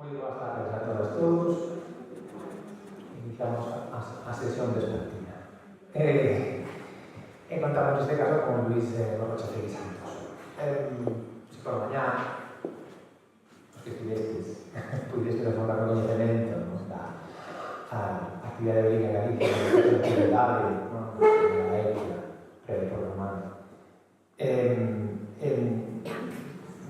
Moi boas tardes a todas e todos. Iniciamos a sesión vespertina. Contamos neste caso con Luis Borracha Félix Santos. Se por mañá os que estuvestes a formar o coñecemento da actividade bélica en Galicia, da actividade da época pre-romana.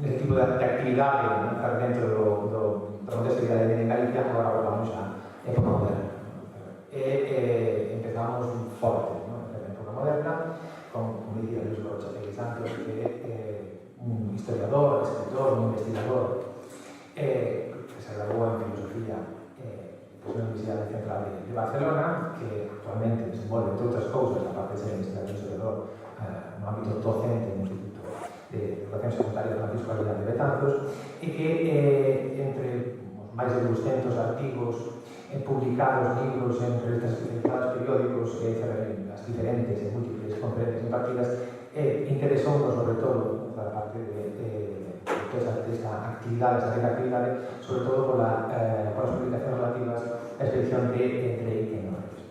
Neste tipo de actividade dentro do contexto de actividade en Galicia, agora volvamos a época moderna. Empezamos forte, en época moderna, como dicía Luis Borracha Félix Santos, que é un historiador, escritor, un investigador, que se graduou en filosofía na Universidade Central de Barcelona, que actualmente desenvolve, entre outras cousas, a parte de ser investigador e historiador, no ámbito docente no Instituto de Educación Secundaria de Francisco Aguilar de Betanzos, e que entre os máis de 200 artigos publicados, libros en revistas especializadas, periódicos, as diferentes e múltiples conferencias impartidas, interesounos sobre todo a parte de toda esta actividade, sobre todo por las publicaciones relativas a la expedición de Drake en Norris,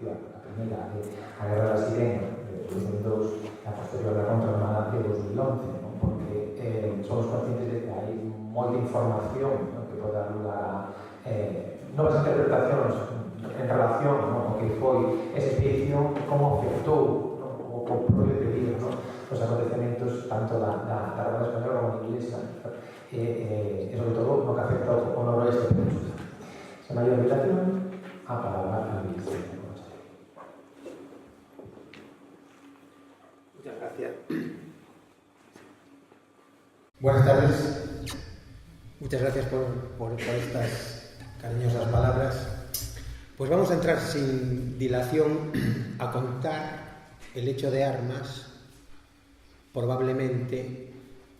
la primera a Guerra da Sirena de 2002, la posterior a la contraarmada de 2011, porque somos conscientes de que hai moita información que pode dar lugar a novas interpretacións en relación con que foi esa expedición, como afectou o propio período, os acontecementos tanto da Armada Española como da Inglesa, e sobre todo no que afecta ao noroeste peninsular. Sen maior dilación, a palabra a Luis. Muchas gracias. Buenas tardes. Muchas gracias por estas cariñosas palabras. Pues vamos a entrar sin dilación a contar el hecho de armas probablemente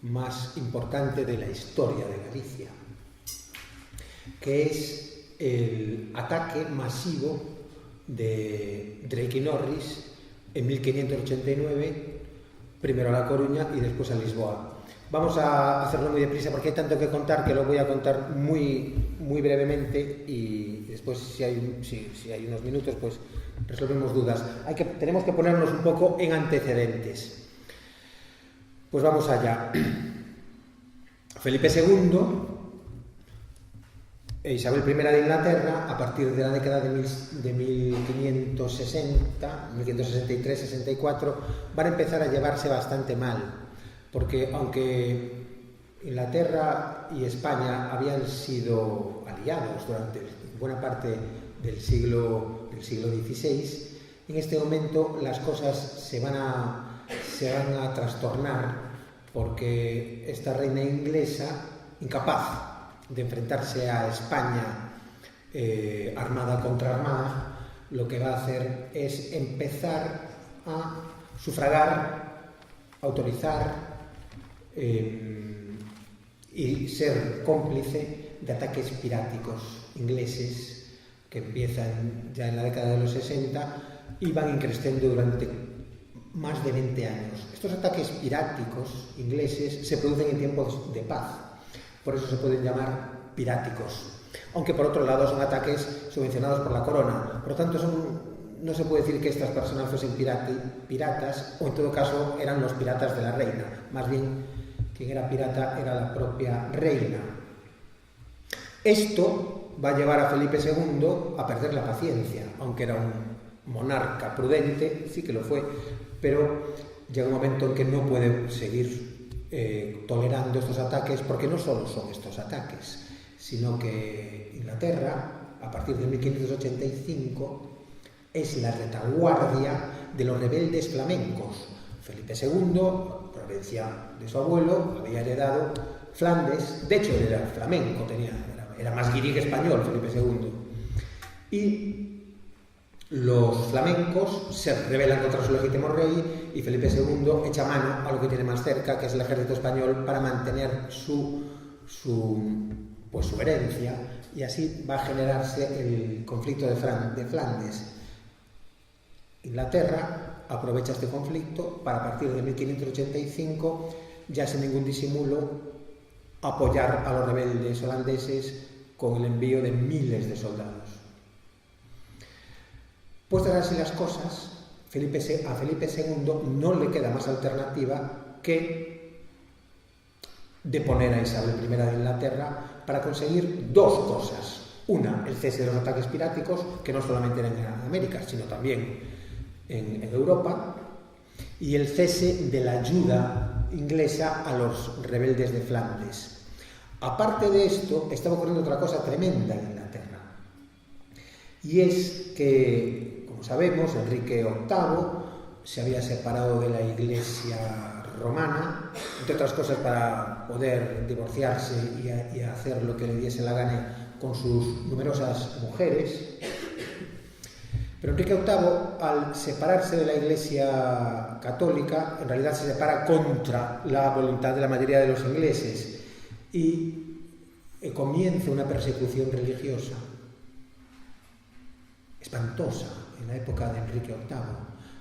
más importante de la historia de Galicia, que es el ataque masivo de Drake y Norris en 1589, primero a La Coruña y después a Lisboa. Vamos a hacerlo muy deprisa porque hay tanto que contar que lo voy a contar muy brevemente, y después si hay unos minutos pues resolvemos dudas. Tenemos que ponernos un poco en antecedentes. Pues vamos allá. Felipe II e Isabel I de Inglaterra, a partir de la década de 1560, 1563-64, van a empezar a llevarse bastante mal, porque aunque Inglaterra y España habían sido aliados durante buena parte del siglo XVI, en este momento las cosas se van a trastornar, porque esta reina inglesa, incapaz de enfrentarse a España armada contra armada, lo que va a hacer es empezar a sufragar, autorizar y ser cómplice de ataques piráticos ingleses que empiezan ya en la década de los 60 y van increciendo durante más de 20 años. Estos ataques piráticos ingleses se producen en tiempos de paz, por eso se pueden llamar piráticos, aunque por otro lado son ataques subvencionados por la corona. Por lo tanto, no se puede decir que estas personas fuesen piratas, o en todo caso eran los piratas de la reina. Más bien, quien era pirata era la propia reina. Esto va a llevar a Felipe II a perder la paciencia, aunque era un monarca prudente, sí que lo fue, pero llega un momento en que no puede seguir tolerando estos ataques, porque no solo son estos ataques, sino que Inglaterra, a partir de 1585, es la retaguardia de los rebeldes flamencos. Felipe II, por herencia de su abuelo, había heredado Flandes, de hecho él era flamenco, era más guiri que español, Felipe II. Y los flamencos se rebelan contra su legítimo rey, y Felipe II echa mano a lo que tiene más cerca, que es el ejército español, para mantener su herencia, y así va a generarse el conflicto de Flandes. Inglaterra aprovecha este conflicto para, a partir de 1585, ya sin ningún disimulo, apoyar a los rebeldes holandeses con el envío de miles de soldados. Puestas así las cosas, a Felipe II no le queda más alternativa que deponer a Isabel I de Inglaterra para conseguir dos cosas. Una, el cese de los ataques piráticos, que no solamente eran en América, sino también en Europa, y el cese de la ayuda inglesa a los rebeldes de Flandes. Aparte de esto, estaba ocurriendo otra cosa tremenda en Inglaterra, y es que, como sabemos, Enrique VIII se había separado de la Iglesia romana, entre otras cosas para poder divorciarse y hacer lo que le diese la gana con sus numerosas mujeres. Pero Enrique VIII, al separarse de la Iglesia católica, en realidad se separa contra la voluntad de la mayoría de los ingleses y comienza una persecución religiosa espantosa en la época de Enrique VIII,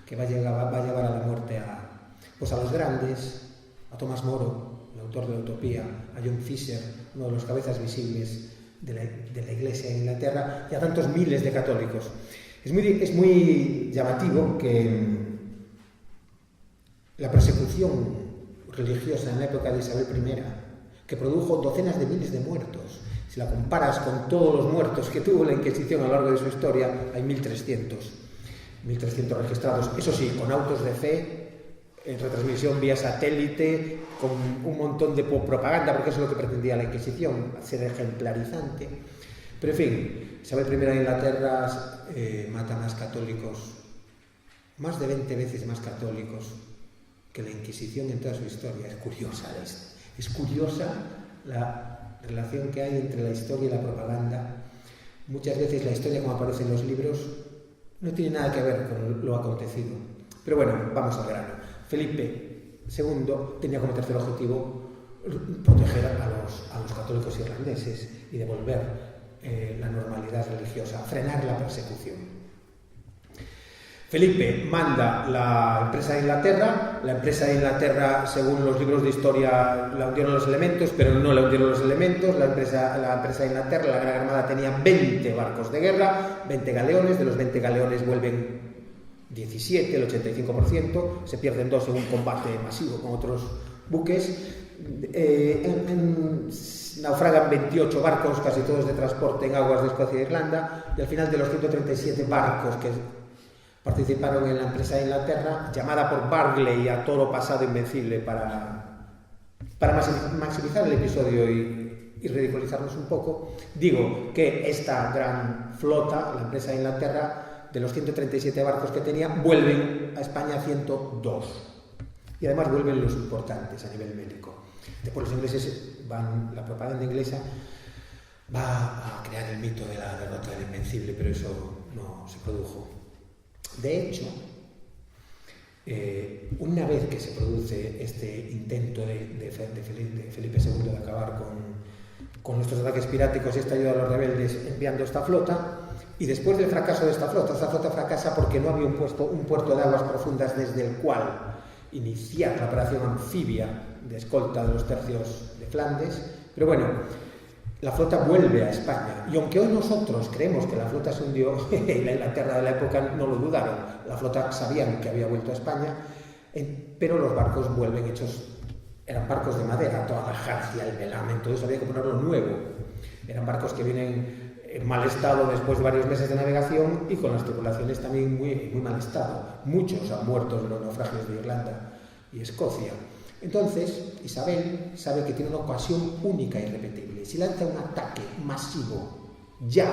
que va a llevar a la muerte a los grandes, a Tomás Moro, el autor de la Utopía, a John Fisher, uno de los cabezas visibles de la Iglesia en Inglaterra, y a tantos miles de católicos. Es muy llamativo que la persecución religiosa en la época de Isabel I, que produjo docenas de miles de muertos, si la comparas con todos los muertos que tuvo la Inquisición a lo largo de su historia, hay 1.300 registrados, eso sí, con autos de fe, en retransmisión vía satélite, con un montón de propaganda, porque eso es lo que pretendía la Inquisición, ser ejemplarizante. Pero en fin, Isabel I de Inglaterra mata más católicos, más de 20 veces más católicos que la Inquisición en toda su historia. Es curiosa la relación que hay entre la historia y la propaganda. Muchas veces la historia, como aparece en los libros, no tiene nada que ver con lo acontecido. Pero bueno, vamos al grano. Felipe II tenía como tercer objetivo proteger a los católicos irlandeses y devolver la normalidad religiosa, frenar la persecución. Felipe manda la empresa de Inglaterra. La empresa de Inglaterra, según los libros de historia, la hundieron los elementos, pero no la hundieron los elementos. La empresa de Inglaterra, la Gran Armada, tenía 20 barcos de guerra, 20 galeones. De los 20 galeones vuelven 17, el 85%, se pierden 2 en un combate masivo con otros buques. Naufragan 28 barcos, casi todos de transporte en aguas de Escocia e Irlanda, y al final de los 137 barcos que participaron en la empresa de Inglaterra, llamada por Barclay a toro pasado invencible para maximizar el episodio y ridiculizarnos un poco, digo que esta gran flota, la empresa de Inglaterra, de los 137 barcos que tenía, vuelven a España 102. Y además vuelven los importantes a nivel bélico. Después los ingleses la propaganda inglesa va a crear el mito de la derrota del Invencible, pero eso no se produjo. De hecho, una vez que se produce este intento de Felipe II de acabar con nuestros ataques piráticos y esta ayuda a los rebeldes enviando esta flota, y después del fracaso de esta flota fracasa porque no había un puerto de aguas profundas desde el cual iniciar la operación anfibia de escolta de los tercios de Flandes. Pero bueno, la flota vuelve a España, y aunque hoy nosotros creemos que la flota se hundió, en la Inglaterra de la época no lo dudaron, la flota sabían que había vuelto a España, pero los barcos vuelven eran barcos de madera, toda la jarcia, el velamen, todo eso había que ponerlo nuevo. Eran barcos que vienen en mal estado después de varios meses de navegación y con las tripulaciones también muy, muy mal estado. Muchos han muerto en los naufragios de Irlanda y Escocia. Entonces, Isabel sabe que tiene una ocasión única y irrepetible. Si lanza un ataque masivo ya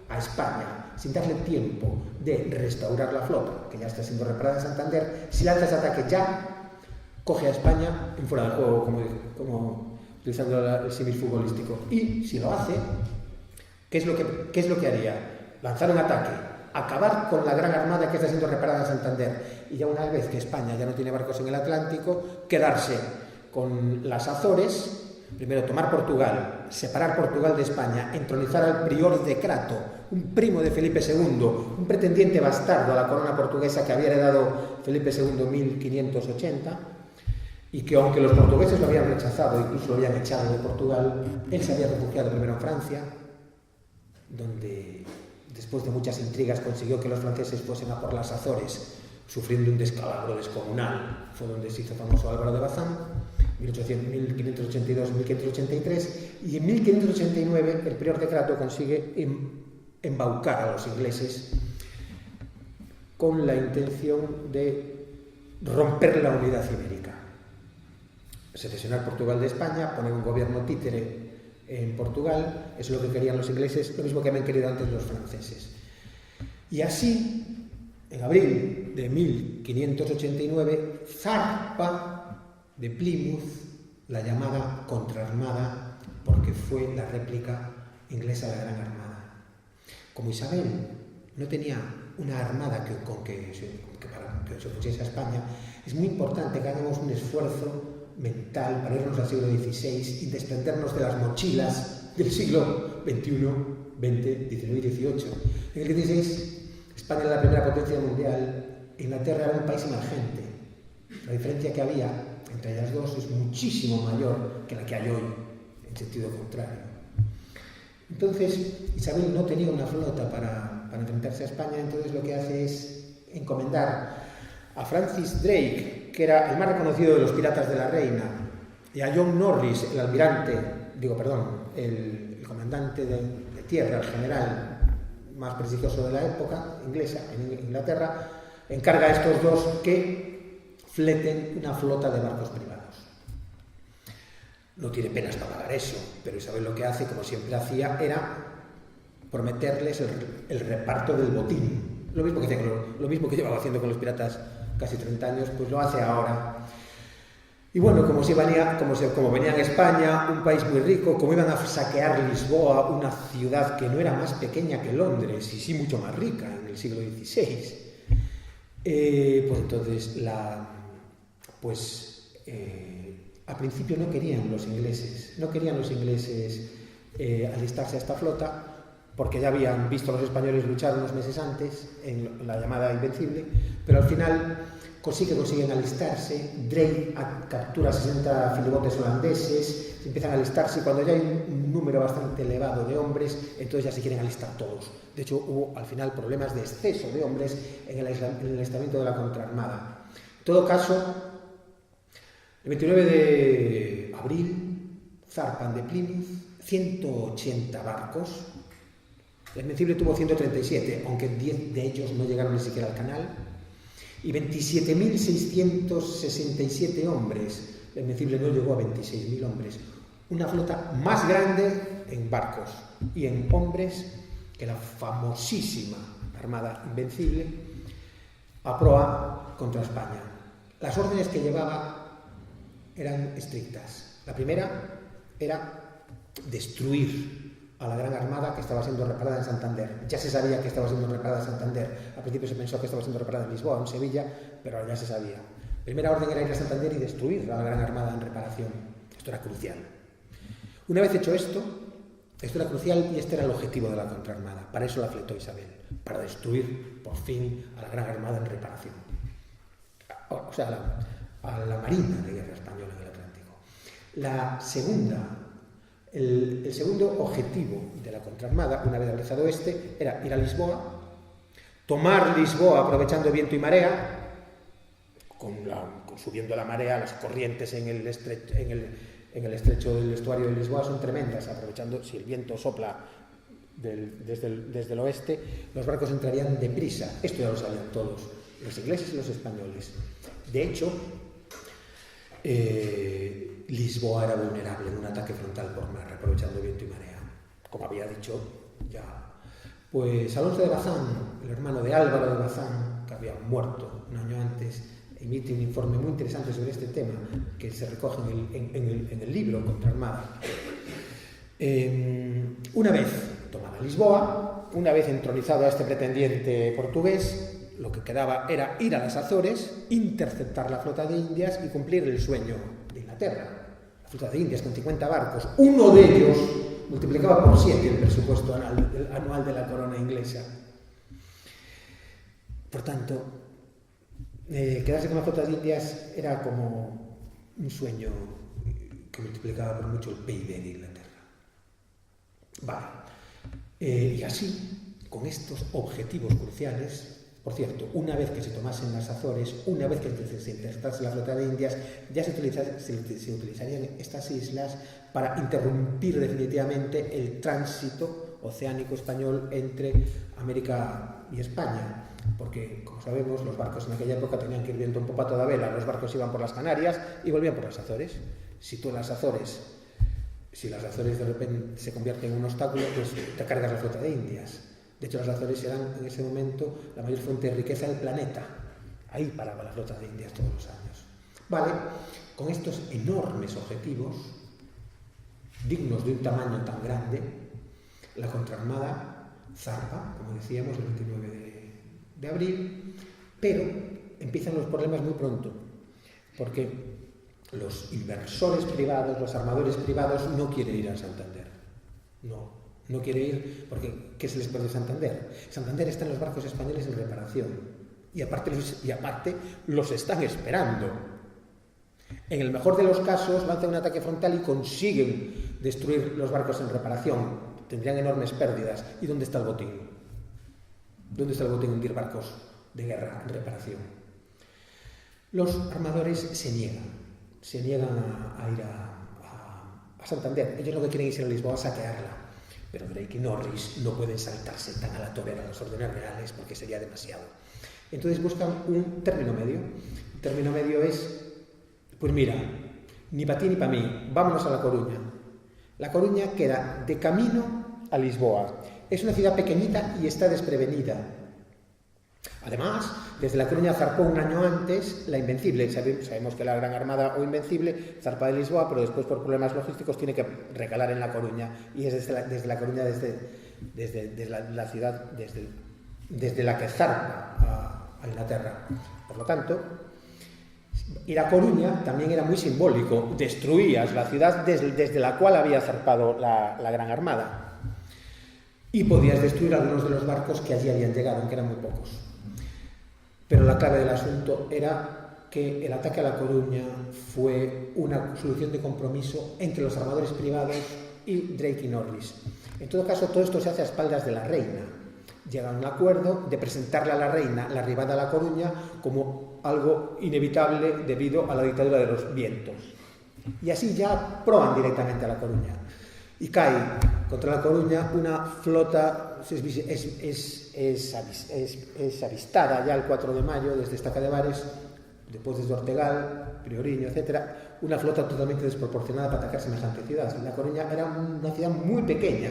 a España, sin darle tiempo de restaurar la flota, que ya está siendo reparada en Santander, si lanza ese ataque ya, coge a España en fuera del juego, como utilizando el símil futbolístico. Y si lo hace, ¿qué es lo que haría? Lanzar un ataque, acabar con la Gran Armada que está siendo reparada en Santander, y ya una vez que España ya no tiene barcos en el Atlántico, quedarse con las Azores, primero tomar Portugal, separar Portugal de España, entronizar al prior de Crato, un primo de Felipe II, un pretendiente bastardo a la corona portuguesa que había heredado Felipe II en 1580, y que aunque los portugueses lo habían rechazado, incluso lo habían echado de Portugal, él se había refugiado primero en Francia, donde después de muchas intrigas consiguió que los franceses fuesen a por las Azores, sufriendo un descalabro descomunal. Fue donde se hizo famoso Álvaro de Bazán, 1582-1583, y en 1589 el prior de Crato consigue embaucar a los ingleses con la intención de romper la unidad ibérica, secesionar Portugal de España, poner un gobierno títere en Portugal. Eso es lo que querían los ingleses, lo mismo que habían querido antes los franceses. Y así, en abril de 1589, zarpa de Plymouth la llamada contraarmada, porque fue la réplica inglesa de la Gran Armada. Como Isabel no tenía una armada para que se opusiese a España, es muy importante que hagamos un esfuerzo mental para irnos al siglo XVI y desprendernos de las mochilas del siglo XXI, XX, XIX y XVIII. En el XVI, España era la primera potencia mundial, Inglaterra era un país emergente. La diferencia que había entre ellas dos es muchísimo mayor que la que hay hoy, en sentido contrario. Entonces, Isabel no tenía una flota para enfrentarse a España, entonces lo que hace es encomendar a Francis Drake, que era el más reconocido de los piratas de la Reina, y a John Norris, el comandante de tierra, el general más prestigioso de la época inglesa, en Inglaterra, encarga a estos dos que fleten una flota de barcos privados. No tiene penas para pagar eso, pero Isabel lo que hace, como siempre hacía, era prometerles el reparto del botín. Lo mismo que llevaba haciendo con los piratas casi 30 años, pues lo hace ahora. Y bueno, como venían a España, un país muy rico, como iban a saquear Lisboa, una ciudad que no era más pequeña que Londres, y sí mucho más rica en el siglo XVI, pues entonces al principio no querían los ingleses alistarse a esta flota, porque ya habían visto a los españoles luchar unos meses antes en la llamada Invencible, pero al final consiguen alistarse. Drake captura 60 filibotes holandeses, empiezan a alistarse, y cuando ya hay un número bastante elevado de hombres, entonces ya se quieren alistar todos. De hecho, hubo al final problemas de exceso de hombres en el alistamiento de la contraarmada. En todo caso, el 29 de abril zarpan de Plymouth 180 barcos. La Invencible tuvo 137, aunque 10 de ellos no llegaron ni siquiera al canal, y 27.667 hombres. La Invencible no llegó a 26.000 hombres. Una flota más grande en barcos y en hombres que la famosísima Armada Invencible a proa contra España. Las órdenes que llevaba eran estrictas. La primera era destruir a la Gran Armada que estaba siendo reparada en Santander. Ya se sabía que estaba siendo reparada en Santander. Al principio se pensó que estaba siendo reparada en Lisboa, en Sevilla, pero ahora ya se sabía. Primera orden era ir a Santander y destruir a la Gran Armada en reparación. Esto era crucial. Una vez hecho esto era crucial, y este era el objetivo de la contraarmada. Para eso la fletó Isabel, para destruir por fin a la Gran Armada en reparación. O sea, a la Marina de Guerra Española en el Atlántico. El segundo objetivo de la contraarmada, una vez realizado era ir a Lisboa, tomar Lisboa aprovechando viento y marea, subiendo la marea, las corrientes en el estrecho del estuario de Lisboa son tremendas, aprovechando, si el viento sopla desde el oeste, los barcos entrarían deprisa. Esto ya lo sabían todos, los ingleses y los españoles. De hecho, Lisboa era vulnerable en un ataque frontal por mar, aprovechando viento y marea, como había dicho ya. Pues Alonso de Bazán, el hermano de Álvaro de Bazán, que había muerto un año antes, emite un informe muy interesante sobre este tema, que se recoge en el libro Contraarmada. Una vez tomada Lisboa, una vez entronizado a este pretendiente portugués, lo que quedaba era ir a las Azores, interceptar la flota de Indias y cumplir el sueño de Inglaterra. La flota de Indias con 50 barcos, uno de ellos multiplicaba por 7 el presupuesto anual de la corona inglesa. Por tanto, quedarse con la flota de Indias era como un sueño que multiplicaba por mucho el PIB de Inglaterra. Vale. Y así, con estos objetivos cruciales, por cierto, una vez que se tomasen las Azores, una vez que se intentase la flota de Indias, ya se utilizarían estas islas para interrumpir definitivamente el tránsito oceánico español entre América y España. Porque, como sabemos, los barcos en aquella época tenían que ir viento en popa toda vela. Los barcos iban por las Canarias y volvían por las Azores. Si las Azores de repente se convierten en un obstáculo, pues te cargas la flota de Indias. De hecho, las Azores eran en ese momento la mayor fuente de riqueza del planeta. Ahí paraba la flota de Indias todos los años. Vale, con estos enormes objetivos, dignos de un tamaño tan grande, la contraarmada zarpa, como decíamos, el 29 de abril, pero empiezan los problemas muy pronto, porque los inversores privados, los armadores privados no quieren ir a Santander. No quiere ir porque ¿qué se les puede Santander? Santander está en los barcos españoles en reparación y aparte los están esperando. En el mejor de los casos lanzan un ataque frontal y consiguen destruir los barcos en reparación. Tendrían enormes pérdidas. ¿Y dónde está el botín? ¿Dónde está el botín en hundir barcos de guerra en reparación? Los armadores se niegan a ir a Santander. Ellos lo que quieren es ir a Lisboa a saquearla. Pero Drake y Norris no pueden saltarse tan a la torera las órdenes reales porque sería demasiado. Entonces buscan un término medio. El término medio es, pues mira, ni para ti ni para mí, vámonos a La Coruña. La Coruña queda de camino a Lisboa. Es una ciudad pequeñita y está desprevenida. Además, desde La Coruña zarpó un año antes la Invencible. Sabemos que la Gran Armada o Invencible zarpa de Lisboa, pero después por problemas logísticos tiene que recalar en La Coruña. Y es desde La Coruña, desde la ciudad, desde la que zarpa a Inglaterra. Por lo tanto, ir a Coruña también era muy simbólico. Destruías la ciudad desde la cual había zarpado la Gran Armada. Y podías destruir algunos de los barcos que allí habían llegado, aunque eran muy pocos. Pero la clave del asunto era que el ataque a La Coruña fue una solución de compromiso entre los armadores privados y Drake y Norris. En todo caso, todo esto se hace a espaldas de la reina. Llega a un acuerdo de presentarle a la reina la arribada a La Coruña como algo inevitable debido a la dictadura de los vientos. Y así ya proban directamente a La Coruña. Y cae contra La Coruña una flota, es avistada ya el 4 de mayo desde Estaca de Bares, después desde Ortegal, Prioriño, etc. Una flota totalmente desproporcionada para atacar semejante ciudad. La Coruña era una ciudad muy pequeña.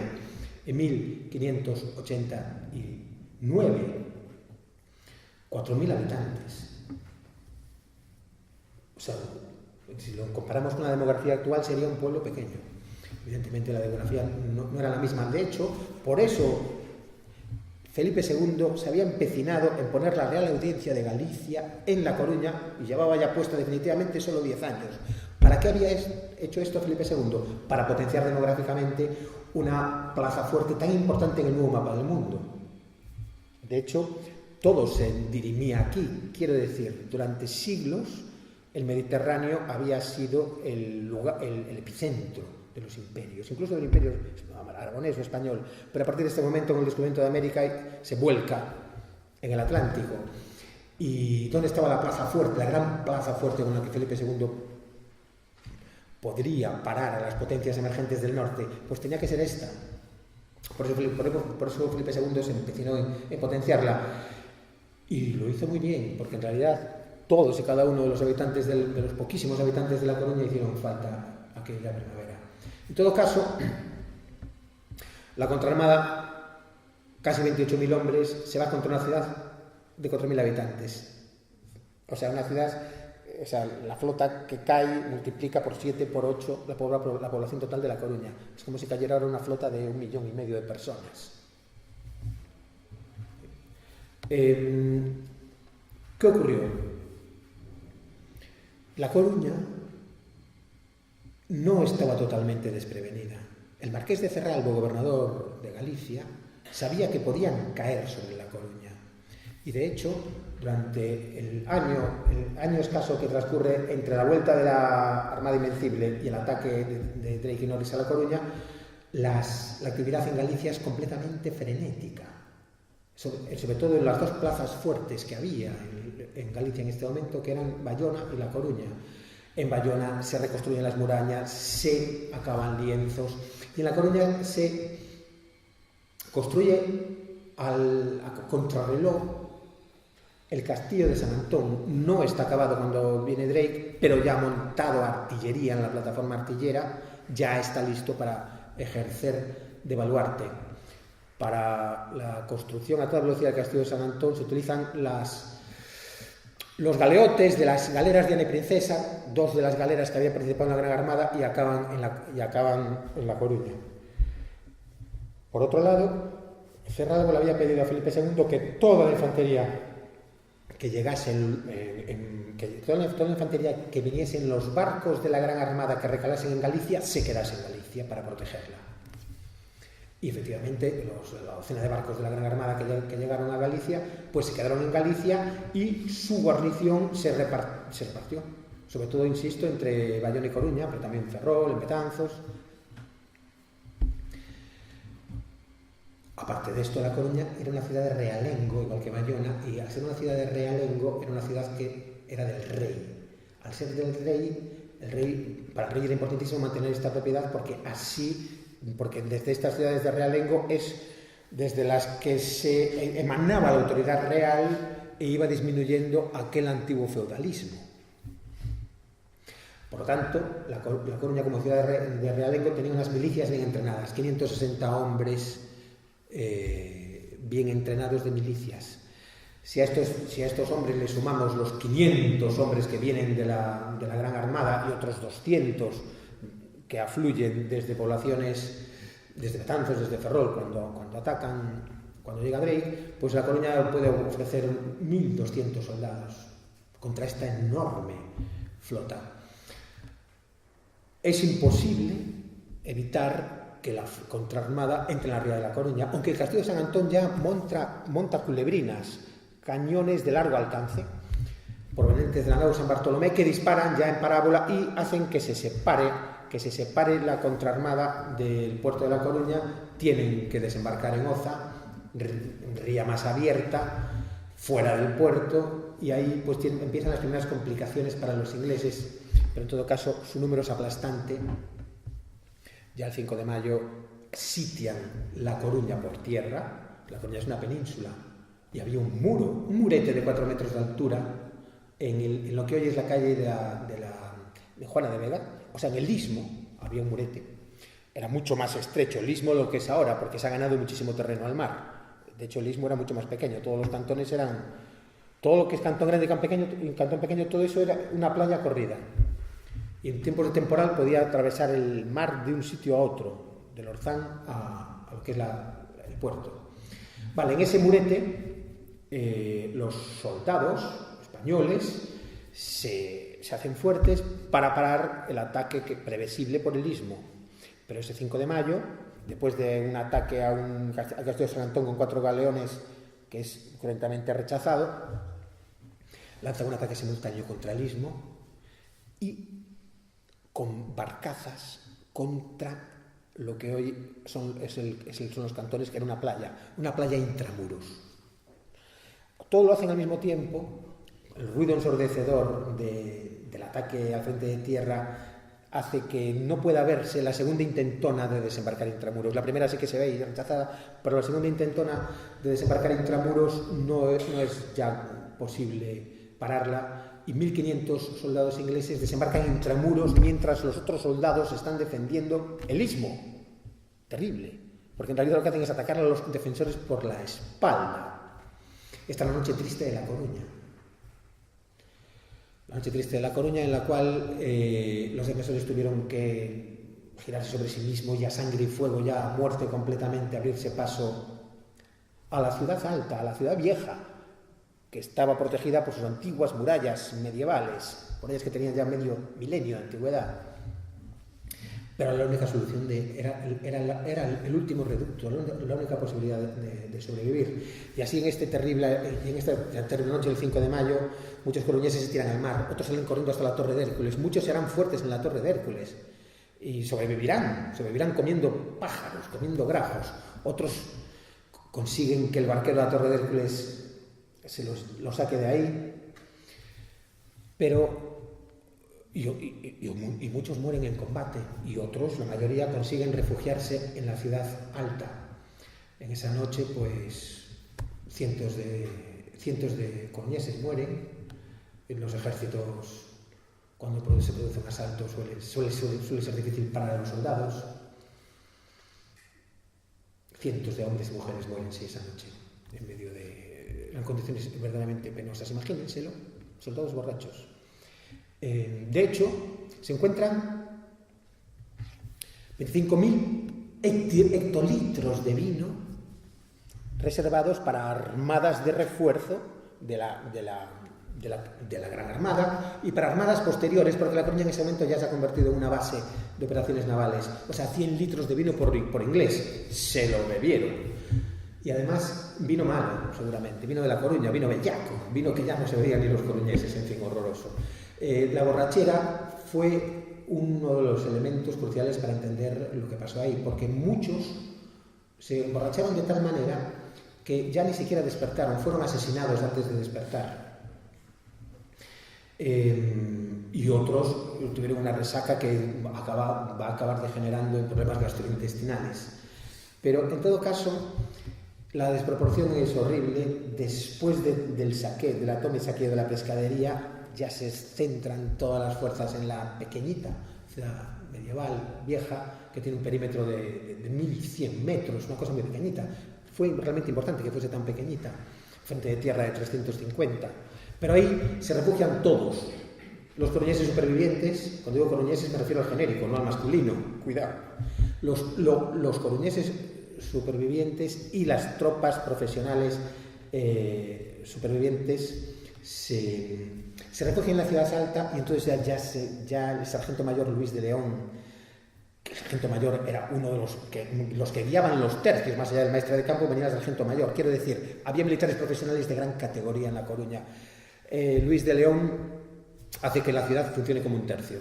En 1589, 4.000 habitantes. O sea, si lo comparamos con la demografía actual, sería un pueblo pequeño. Evidentemente la demografía no era la misma. De hecho, por eso Felipe II se había empecinado en poner la Real Audiencia de Galicia en La Coruña y llevaba ya puesto definitivamente solo 10 años. ¿Para qué había hecho esto Felipe II? Para potenciar demográficamente una plaza fuerte tan importante en el nuevo mapa del mundo. De hecho, todo se dirimía aquí. Quiero decir, durante siglos el Mediterráneo había sido el epicentro de los imperios, incluso del imperio aragonés o español, pero a partir de este momento, con el descubrimiento de América, se vuelca en el Atlántico. ¿Y dónde estaba la plaza fuerte, la gran plaza fuerte con la que Felipe II podría parar a las potencias emergentes del norte? Pues tenía que ser esta. Por eso Felipe II se empecinó en potenciarla. Y lo hizo muy bien, porque en realidad todos y cada uno de los habitantes, de los poquísimos habitantes de La Coruña, hicieron falta aquella primavera. En todo caso, la contraarmada, casi 28.000 hombres, se va contra una ciudad de 4.000 habitantes. O sea, una ciudad, la flota que cae multiplica por 7, por 8 la población total de La Coruña. Es como si cayera ahora una flota de 1,5 millones de personas. ¿Qué ocurrió? La Coruña no estaba totalmente desprevenida. El marqués de Cerralbo, gobernador de Galicia, sabía que podían caer sobre La Coruña. Y de hecho, durante el año escaso que transcurre entre la vuelta de la Armada Invencible y el ataque de Drake y Norris a La Coruña, la actividad en Galicia es completamente frenética. Sobre todo en las dos plazas fuertes que había en Galicia en este momento, que eran Bayona y La Coruña. En Bayona se reconstruyen las murallas, se acaban lienzos, y en La Coruña se construye a contrarreloj el castillo de San Antón. No está acabado cuando viene Drake, pero ya ha montado artillería en la plataforma artillera, ya está listo para ejercer de baluarte. Para la construcción a toda velocidad del castillo de San Antón se utilizan los galeotes de las galeras Diana y Princesa, dos de las galeras que habían participado en la Gran Armada y acaban en La Coruña. Por otro lado, Cerralbo le había pedido a Felipe II que toda la infantería que llegase, toda la infantería que viniese en los barcos de la Gran Armada que recalasen en Galicia, se quedase en Galicia para protegerla. Y efectivamente, la docena de barcos de la Gran Armada que llegaron a Galicia, pues se quedaron en Galicia y su guarnición se repartió. Sobre todo, insisto, entre Bayona y Coruña, pero también en Ferrol, en Betanzos. Aparte de esto, La Coruña era una ciudad de realengo, igual que Bayona, y al ser una ciudad de realengo, era una ciudad que era del rey. Al ser del rey, para el rey era importantísimo mantener esta propiedad porque desde estas ciudades de realengo es desde las que se emanaba la autoridad real e iba disminuyendo aquel antiguo feudalismo. Por lo tanto, La Coruña como ciudad de realengo tenía unas milicias bien entrenadas, 560 hombres bien entrenados de milicias. Si a estos hombres le sumamos los 500 hombres que vienen de la Gran Armada y otros 200 que afluyen desde poblaciones, desde Betanzos, desde Ferrol, cuando llega Drake, pues La Coruña puede ofrecer 1.200 soldados contra esta enorme flota. Es imposible evitar que la contraarmada entre en la ría de La Coruña, aunque el castillo de San Antón ya monta culebrinas, cañones de largo alcance, provenientes de la nao de San Bartolomé, que disparan ya en parábola y hacen que se separe la contraarmada del puerto de La Coruña. Tienen que desembarcar en Oza, ría más abierta, fuera del puerto, y ahí pues empiezan las primeras complicaciones para los ingleses, pero en todo caso su número es aplastante. Ya el 5 de mayo sitian La Coruña por tierra. La Coruña es una península y había un murete de 4 metros de altura en lo que hoy es la calle de Juana de Vega. O sea, en el istmo había un murete. Era mucho más estrecho el istmo de lo que es ahora, porque se ha ganado muchísimo terreno al mar. De hecho, el istmo era mucho más pequeño. Todos los cantones todo lo que es Cantón Grande y Cantón Pequeño, todo eso era una playa corrida. Y en tiempos de temporal podía atravesar el mar de un sitio a otro, del Orzán a lo que es el puerto. Vale, en ese murete los soldados españoles se hacen fuertes para parar el ataque previsible por el istmo. Pero ese 5 de mayo, después de un ataque al castillo de San Antón con 4 galeones, que es cruentamente rechazado, lanza un ataque simultáneo contra el istmo y con barcazas contra lo que hoy son los cantones, que era una playa intramuros. Todo lo hacen al mismo tiempo. El ruido ensordecedor del ataque al frente de tierra hace que no pueda verse la segunda intentona de desembarcar intramuros. La primera sí que se ve y rechazada, pero la segunda intentona de desembarcar intramuros no es ya posible pararla. Y 1.500 soldados ingleses desembarcan intramuros mientras los otros soldados están defendiendo el istmo. Terrible, porque en realidad lo que hacen es atacar a los defensores por la espalda. Esta es la noche triste de La Coruña. La noche triste de La Coruña, en la cual los defensores tuvieron que girarse sobre sí mismos, ya sangre y fuego, ya muerte completamente, abrirse paso a la ciudad alta, a la ciudad vieja, que estaba protegida por sus antiguas murallas medievales, por ellas que tenían ya medio milenio de antigüedad. Pero la única solución era el último reducto, la única posibilidad de sobrevivir. Y así en esta terrible noche del 5 de mayo, muchos coruñeses se tiran al mar, otros salen corriendo hasta la Torre de Hércules, muchos serán fuertes en la Torre de Hércules y sobrevivirán comiendo pájaros, comiendo grajos. Otros consiguen que el barquero de la Torre de Hércules se los saque de ahí, pero y muchos mueren en combate, y otros, la mayoría, consiguen refugiarse en la ciudad alta. En esa noche, pues, cientos de coruñeses mueren. En los ejércitos, cuando se produce un asalto, suele ser difícil parar a los soldados. Cientos de hombres y mujeres mueren esa noche, en medio de condiciones verdaderamente penosas. Imagínenselo, soldados borrachos. De hecho, se encuentran 25.000 hectolitros de vino reservados para armadas de refuerzo de la Gran Armada y para armadas posteriores, porque La Coruña en ese momento ya se ha convertido en una base de operaciones navales. O sea, 100 litros de vino por inglés. Se lo bebieron. Y además, vino malo, seguramente. Vino de La Coruña, vino bellaco, vino que ya no se bebían ni los coruñeses, en fin, horroroso. La borrachera fue uno de los elementos cruciales para entender lo que pasó ahí, porque muchos se emborracharon de tal manera que ya ni siquiera despertaron, fueron asesinados antes de despertar. Y otros tuvieron una resaca que va a acabar degenerando en problemas gastrointestinales. Pero en todo caso, la desproporción es horrible. Después del atome y saqueo de la pescadería, ya se centran todas las fuerzas en la pequeñita ciudad medieval, vieja, que tiene un perímetro de 1.100 metros, una cosa muy pequeñita. Fue realmente importante que fuese tan pequeñita, frente de tierra de 350. Pero ahí se refugian todos. Los coruñeses supervivientes, cuando digo coruñeses me refiero al genérico, no al masculino, cuidado. Los coruñeses supervivientes y las tropas profesionales supervivientes se refugian en la ciudad alta, y entonces ya el sargento mayor Luis de León, que el sargento mayor era uno de los que guiaban los tercios, más allá del maestre de campo, venía el sargento mayor. Quiero decir, había militares profesionales de gran categoría en La Coruña. Luis de León hace que la ciudad funcione como un tercio.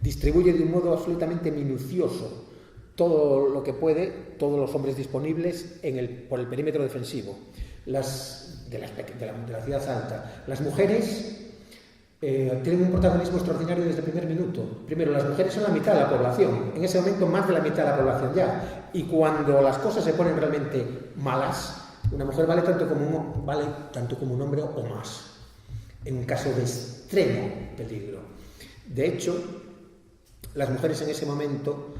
Distribuye de un modo absolutamente minucioso todo lo que puede, todos los hombres disponibles por el perímetro defensivo de la ciudad alta. Las mujeres tienen un protagonismo extraordinario desde el primer minuto. Primero, las mujeres son la mitad de la población, en ese momento más de la mitad de la población ya, y cuando las cosas se ponen realmente malas, una mujer vale tanto como un hombre o más, en un caso de extremo peligro. De hecho, las mujeres en ese momento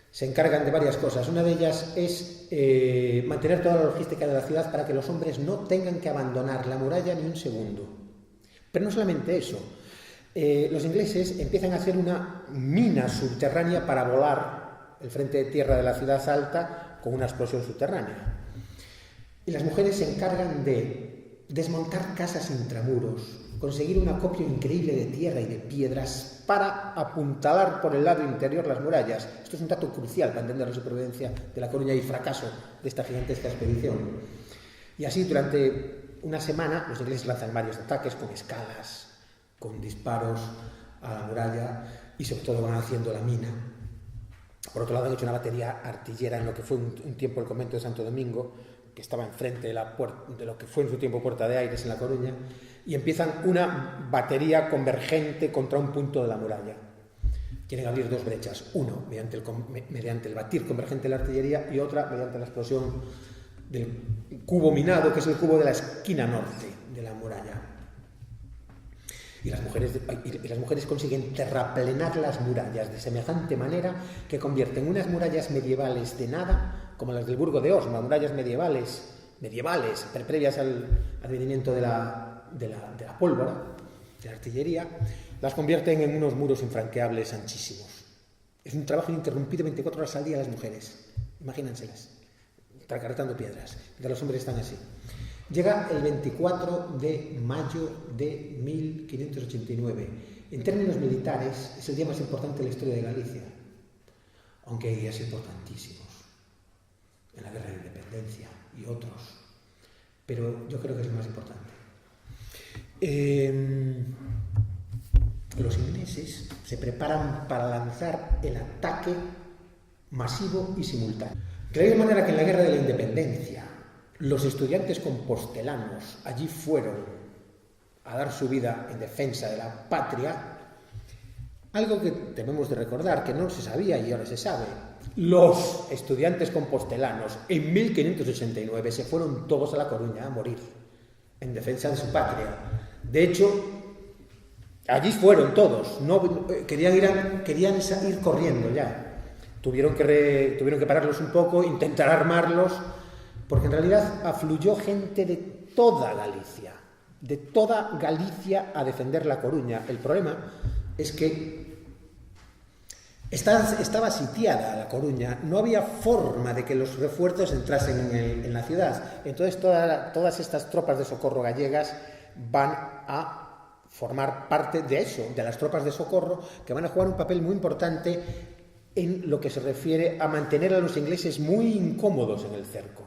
se encargan de varias cosas. Una de ellas es mantener toda la logística de la ciudad para que los hombres no tengan que abandonar la muralla ni un segundo. Pero no solamente eso. Los ingleses empiezan a hacer una mina subterránea para volar el frente de tierra de la ciudad alta con una explosión subterránea. Y las mujeres se encargan de desmontar casas intramuros, conseguir un acopio increíble de tierra y de piedras para apuntalar por el lado interior las murallas. Esto es un dato crucial para entender la supervivencia de La Coruña y el fracaso de esta gigantesca expedición. Y así, durante una semana, los ingleses lanzan varios ataques con escalas, con disparos a la muralla, y sobre todo van haciendo la mina. Por otro lado, han hecho una batería artillera en lo que fue un tiempo el convento de Santo Domingo, que estaba enfrente de lo que fue en su tiempo Puerta de Aires en La Coruña, y empiezan una batería convergente contra un punto de la muralla. Quieren abrir dos brechas, uno mediante el batir convergente de la artillería, y otra mediante la explosión del cubo minado, que es el cubo de la esquina norte de la muralla. Y las mujeres consiguen terraplenar las murallas de semejante manera que convierten unas murallas medievales de nada, como las del Burgo de Osma, murallas medievales, previas al advenimiento de la pólvora, de la artillería, las convierten en unos muros infranqueables anchísimos. Es un trabajo ininterrumpido 24 horas al día de las mujeres. Imagínenselas, cargando piedras. De los hombres están así. Llega el 24 de mayo de 1589. En términos militares, es el día más importante de la historia de Galicia. aunque hay días importantísimos, en la Guerra de la Independencia y otros, pero yo creo que es el más importante. Los ingleses se preparan para lanzar el ataque masivo y simultáneo. De la misma manera que en la Guerra de la Independencia los estudiantes compostelanos allí fueron a dar su vida en defensa de la patria, algo que debemos de recordar, que no se sabía y ahora se sabe, los estudiantes compostelanos en 1589 se fueron todos a La Coruña a morir en defensa de su patria. De hecho, allí fueron todos, querían ir corriendo ya. Tuvieron que pararlos un poco, intentar armarlos, porque en realidad afluyó gente de toda Galicia a defender La Coruña. El problema es que estaba sitiada La Coruña, no había forma de que los refuerzos entrasen en la ciudad. Entonces todas estas tropas de socorro gallegas van a formar parte de eso, de las tropas de socorro, que van a jugar un papel muy importante en lo que se refiere a mantener a los ingleses muy incómodos en el cerco.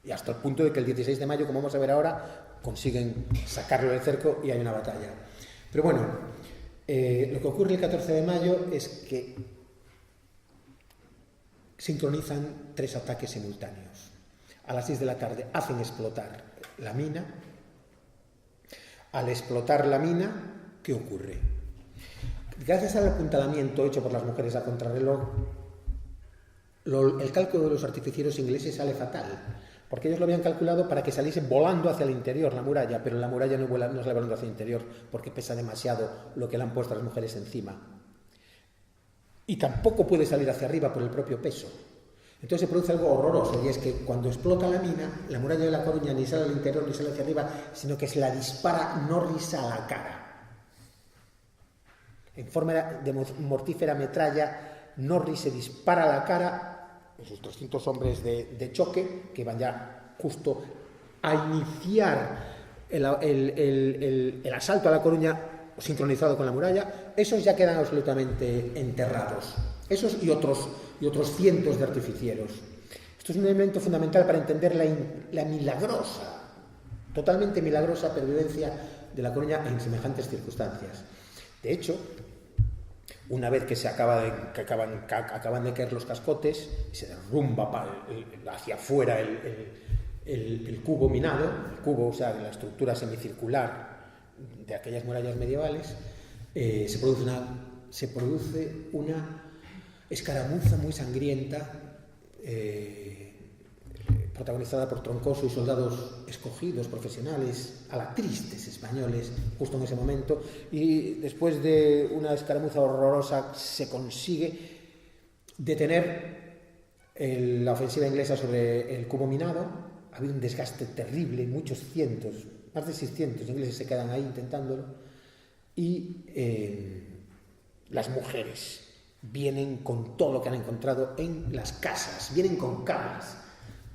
Y hasta el punto de que el 16 de mayo, como vamos a ver ahora, consiguen sacarlo del cerco y hay una batalla. Pero bueno, lo que ocurre el 14 de mayo es que sincronizan 3 ataques simultáneos. A las 6 de la tarde hacen explotar la mina. Al explotar la mina, ¿qué ocurre? Gracias al apuntalamiento hecho por las mujeres a contrarreloj, el cálculo de los artificieros ingleses sale fatal, porque ellos lo habían calculado para que saliese volando hacia el interior la muralla, pero la muralla no sale volando hacia el interior porque pesa demasiado lo que le han puesto a las mujeres encima. Y tampoco puede salir hacia arriba por el propio peso. Entonces se produce algo horroroso, y es que cuando explota la mina, la muralla de La Coruña ni sale al interior ni sale hacia arriba, sino que se la dispara Norris a la cara. En forma de mortífera metralla, Norris se dispara a la cara, esos 300 hombres de choque, que van ya justo a iniciar el asalto a La Coruña, sincronizado con la muralla, esos ya quedan absolutamente enterrados. Esos y otros cientos de artificieros. Esto es un elemento fundamental para entender la milagrosa, totalmente milagrosa pervivencia de La Coruña en semejantes circunstancias. De hecho, una vez que acaban de caer los cascotes y se derrumba hacia afuera el cubo minado, o sea, la estructura semicircular de aquellas murallas medievales, se produce una escaramuza muy sangrienta, protagonizada por Troncoso y soldados escogidos, profesionales, alatristes españoles, justo en ese momento, y después de una escaramuza horrorosa se consigue detener la ofensiva inglesa sobre el cubo minado. Ha habido un desgaste terrible, muchos cientos, más de 600 ingleses se quedan ahí intentándolo, y las mujeres vienen con todo lo que han encontrado en las casas, vienen con camas,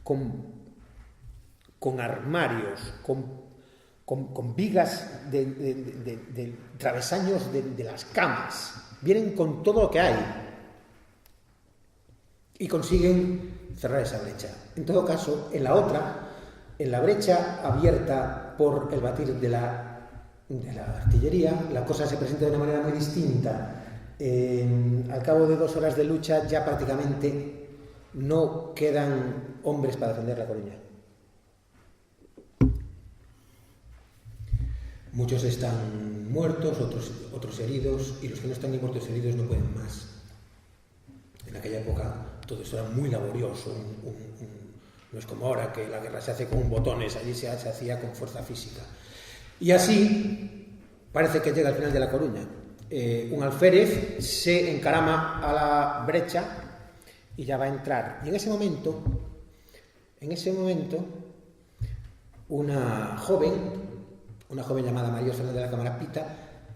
con armarios, con vigas de travesaños de las camas, vienen con todo lo que hay y consiguen cerrar esa brecha. En todo caso, en la brecha abierta por el batir de la artillería, la cosa se presenta de una manera muy distinta. Al cabo de 2 horas de lucha ya prácticamente no quedan hombres para defender La Coruña. Muchos están muertos, otros heridos, y los que no están ni muertos ni heridos no pueden más. En aquella época todo eso era muy laborioso, no es como ahora que la guerra se hace con botones, allí se hacía con fuerza física. Y así parece que llega al final de La Coruña. Un alférez se encarama a la brecha y ya va a entrar. Y en ese momento, una joven llamada María Fernández de la Cámara Pita,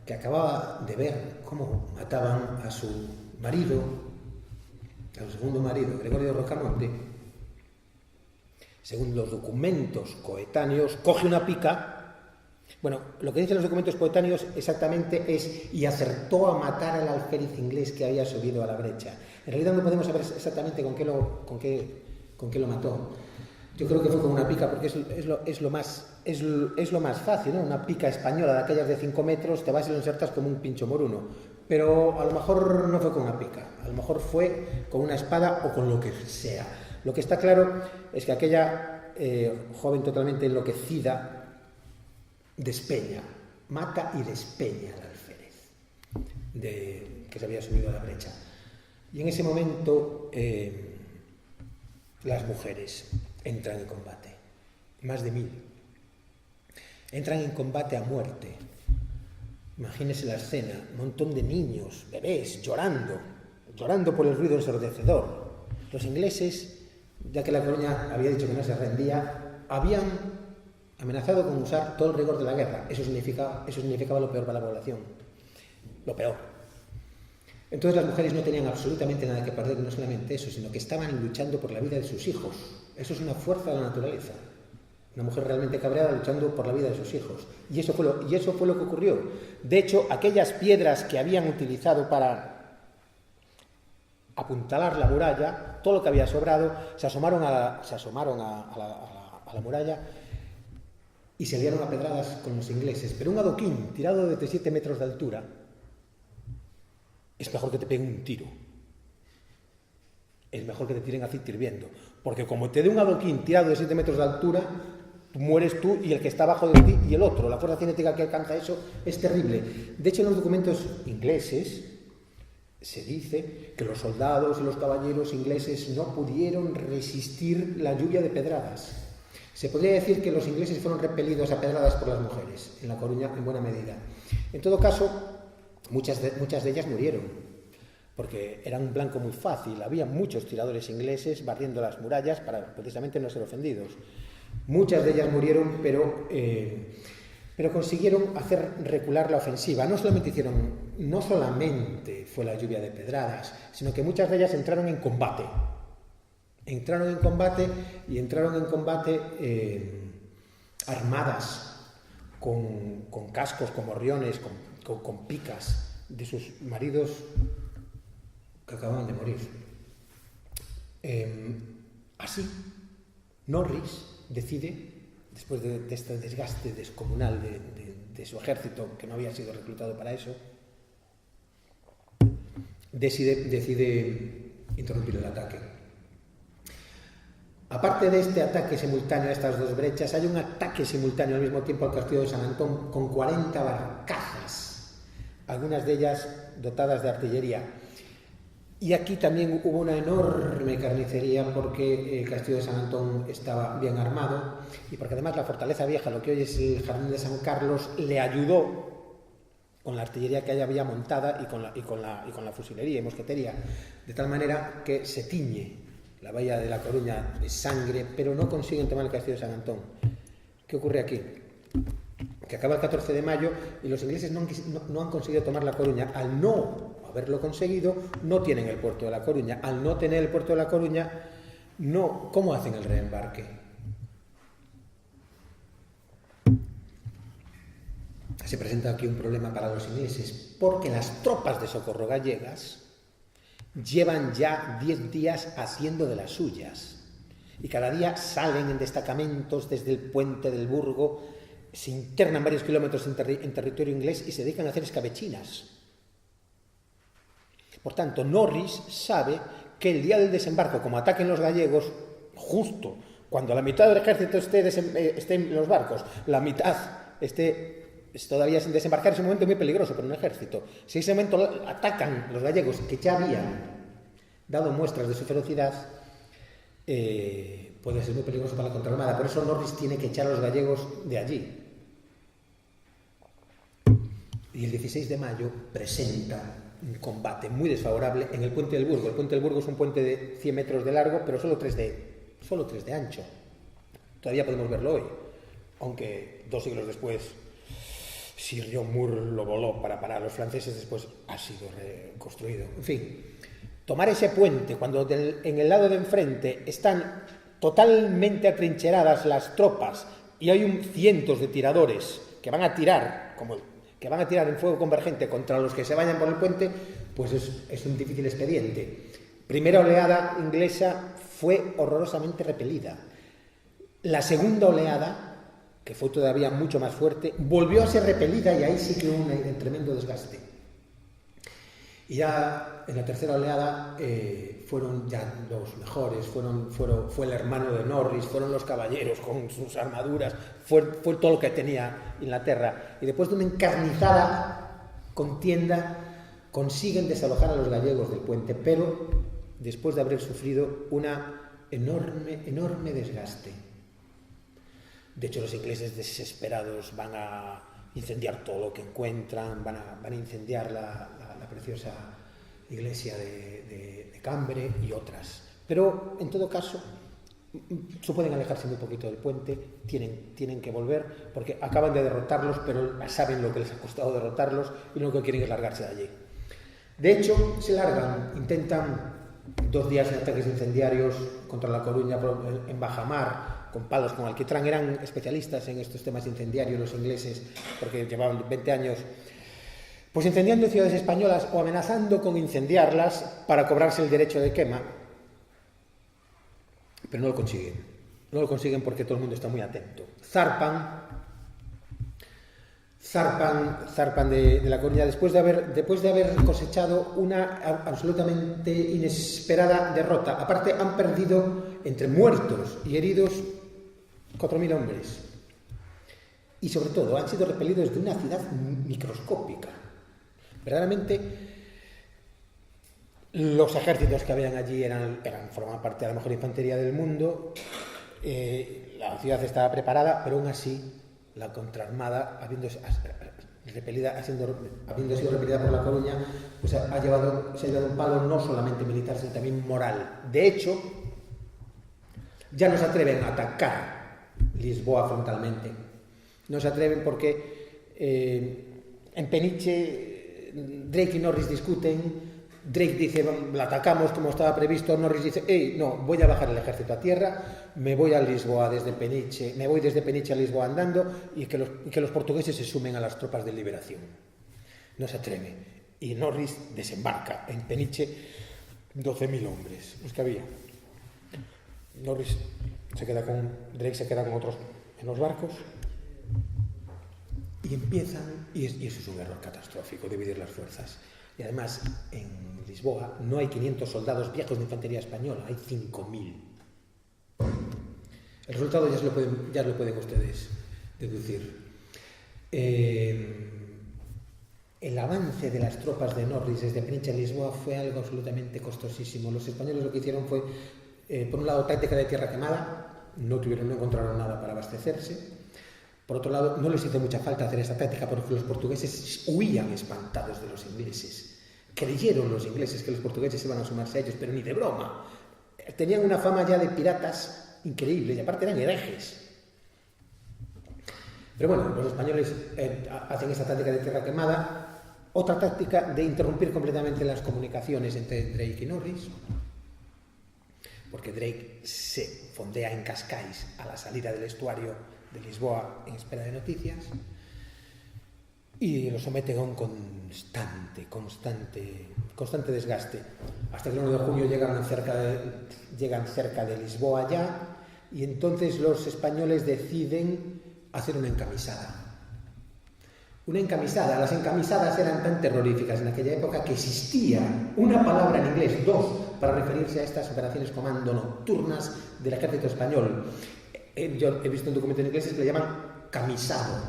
que acababa de ver cómo mataban a su marido, a su segundo marido, Gregorio Rocamonte, según los documentos coetáneos, coge una pica Bueno, lo que dicen los documentos coetáneos exactamente es y acertó a matar al alférez inglés que había subido a la brecha. En realidad no podemos saber exactamente con qué lo mató. Yo creo que fue con una pica, porque es lo más fácil, ¿no? Una pica española de aquellas de 5 metros, te vas y lo insertas como un pincho moruno. Pero a lo mejor no fue con una pica, a lo mejor fue con una espada o con lo que sea. Lo que está claro es que aquella joven totalmente enloquecida despeña, mata y despeña al alférez que se había subido a la brecha. Y en ese momento las mujeres entran en combate, más de 1000. Entran en combate a muerte. Imagínese la escena, un montón de niños, bebés, llorando por el ruido ensordecedor. Los ingleses, ya que La Coruña había dicho que no se rendía, habían amenazado con usar todo el rigor de la guerra. Eso significaba lo peor para la población. Lo peor. Entonces las mujeres no tenían absolutamente nada que perder, no solamente eso, sino que estaban luchando por la vida de sus hijos. Eso es una fuerza de la naturaleza. Una mujer realmente cabreada luchando por la vida de sus hijos. Y eso fue lo que ocurrió. De hecho, aquellas piedras que habían utilizado para apuntalar la muralla, todo lo que había sobrado, se asomaron a la muralla y se liaron a pedradas con los ingleses. Pero un adoquín tirado desde 7 metros de altura es mejor que te peguen un tiro. Es mejor que te tiren aceite hirviendo. Porque como te dé un adoquín tirado de 7 metros de altura, mueres tú y el que está abajo de ti y el otro. La fuerza cinética que alcanza eso es terrible. De hecho, en los documentos ingleses se dice que los soldados y los caballeros ingleses no pudieron resistir la lluvia de pedradas. Se podría decir que los ingleses fueron repelidos a pedradas por las mujeres, en La Coruña en buena medida. En todo caso, muchas de ellas murieron, porque era un blanco muy fácil. Había muchos tiradores ingleses barriendo las murallas para precisamente no ser ofendidos. Muchas de ellas murieron, pero consiguieron hacer recular la ofensiva. No solamente fue la lluvia de pedradas, sino que muchas de ellas entraron en combate. Armadas, con cascos, con morriones, con picas de sus maridos que acababan de morir. Así, Norris decide, después de este desgaste descomunal de su ejército, que no había sido reclutado para eso, decide interrumpir el ataque. Aparte de este ataque simultáneo a estas dos brechas, hay un ataque simultáneo al mismo tiempo al castillo de San Antón con 40 barcazas, algunas de ellas dotadas de artillería. Y aquí también hubo una enorme carnicería porque el castillo de San Antón estaba bien armado y porque además la fortaleza vieja, lo que hoy es el jardín de San Carlos, le ayudó con la artillería que allá había montada y con la fusilería y mosquetería, de tal manera que se tiñe la bahía de La Coruña de sangre, pero no consiguen tomar el castillo de San Antón. ¿Qué ocurre aquí? Que acaba el 14 de mayo y los ingleses no han conseguido tomar La Coruña. Al no haberlo conseguido, no tienen el puerto de La Coruña. Al no tener el puerto de La Coruña, ¿cómo hacen el reembarque? Se presenta aquí un problema para los ingleses, porque las tropas de socorro gallegas llevan ya 10 días haciendo de las suyas. Y cada día salen en destacamentos desde el puente del Burgo, se internan varios kilómetros en territorio inglés y se dedican a hacer escabechinas. Por tanto, Norris sabe que el día del desembarco, como ataquen los gallegos, justo cuando la mitad del ejército esté en los barcos, la mitad esté todavía sin desembarcar, es un momento muy peligroso para un ejército. Si en ese momento atacan los gallegos, que ya habían dado muestras de su ferocidad, puede ser muy peligroso para la contraarmada. Por eso Norris tiene que echar a los gallegos de allí. Y el 16 de mayo presenta un combate muy desfavorable en el puente del Burgo. El puente del Burgo es un puente de 100 metros de largo, pero solo 3 de ancho. Todavía podemos verlo hoy, aunque 2 siglos después Sir John Moore lo voló para parar a los franceses, después ha sido reconstruido. En fin, tomar ese puente cuando en el lado de enfrente están totalmente atrincheradas las tropas y hay cientos de tiradores que van a tirar, que van a tirar en fuego convergente contra los que se vayan por el puente, pues es un difícil expediente. Primera oleada inglesa fue horrorosamente repelida. La segunda oleada, que fue todavía mucho más fuerte, volvió a ser repelida y ahí sí que hubo un tremendo desgaste. Y ya en la tercera oleada fueron ya los mejores, fue el hermano de Norris, fueron los caballeros con sus armaduras, fue todo lo que tenía Inglaterra. Y después de una encarnizada contienda consiguen desalojar a los gallegos del puente, pero después de haber sufrido una enorme desgaste. De hecho, los ingleses desesperados van a incendiar todo lo que encuentran, van a incendiar la preciosa iglesia de Cambre y otras. Pero, en todo caso, se pueden alejarse muy poquito del puente, tienen que volver, porque acaban de derrotarlos, pero saben lo que les ha costado derrotarlos y lo que quieren es largarse de allí. De hecho, se largan, intentan 2 días de ataques incendiarios contra La Coruña en bajamar, con palos, con alquitrán. Eran especialistas en estos temas incendiarios los ingleses, porque llevaban 20 años pues incendiando ciudades españolas o amenazando con incendiarlas para cobrarse el derecho de quema, pero no lo consiguen porque todo el mundo está muy atento. Zarpan de La Coruña después de haber cosechado una absolutamente inesperada derrota. Aparte, han perdido entre muertos y heridos 4.000 hombres. Y sobre todo, han sido repelidos de una ciudad microscópica. Verdaderamente, los ejércitos que habían allí formaban parte de la mejor infantería del mundo. La ciudad estaba preparada, pero aún así la contraarmada, habiendo sido repelida por La Coruña, pues se ha llevado un palo no solamente militar, sino también moral. De hecho, ya no se atreven a atacar Lisboa frontalmente. No se atreven porque en Peniche Drake y Norris discuten. Drake dice, la atacamos como estaba previsto. Norris dice, no, voy a bajar el ejército a tierra, me voy a Lisboa desde Peniche, me voy desde Peniche a Lisboa andando y que los portugueses se sumen a las tropas de liberación. No se atreve. Y Norris desembarca en Peniche 12.000 hombres, los que había. Drake se queda con otros en los barcos y empiezan, y eso es un error catastrófico, dividir las fuerzas. Y además, en Lisboa no hay 500 soldados viejos de infantería española, hay 5.000. El resultado ya lo pueden ustedes deducir. El avance de las tropas de Norris desde Peniche a Lisboa fue algo absolutamente costosísimo. Los españoles lo que hicieron fue, por un lado, táctica de tierra quemada, no encontraron nada para abastecerse. Por otro lado, no les hizo mucha falta hacer esta táctica porque los portugueses huían espantados de los ingleses. Creyeron los ingleses que los portugueses iban a sumarse a ellos, pero ni de broma. Tenían una fama ya de piratas increíble y aparte eran herejes. Pero bueno, los españoles hacen esta táctica de tierra quemada. Otra táctica de interrumpir completamente las comunicaciones entre Drake y Norris, porque Drake se fondea en Cascais a la salida del estuario de Lisboa en espera de noticias y lo someten a un constante desgaste hasta que el 1 de junio llegan cerca de Lisboa ya, y entonces los españoles deciden hacer una encamisada. Las encamisadas eran tan terroríficas en aquella época que existía una palabra en inglés, para referirse a estas operaciones comando nocturnas del ejército español. Yo he visto un documento en inglés que le llaman camisado,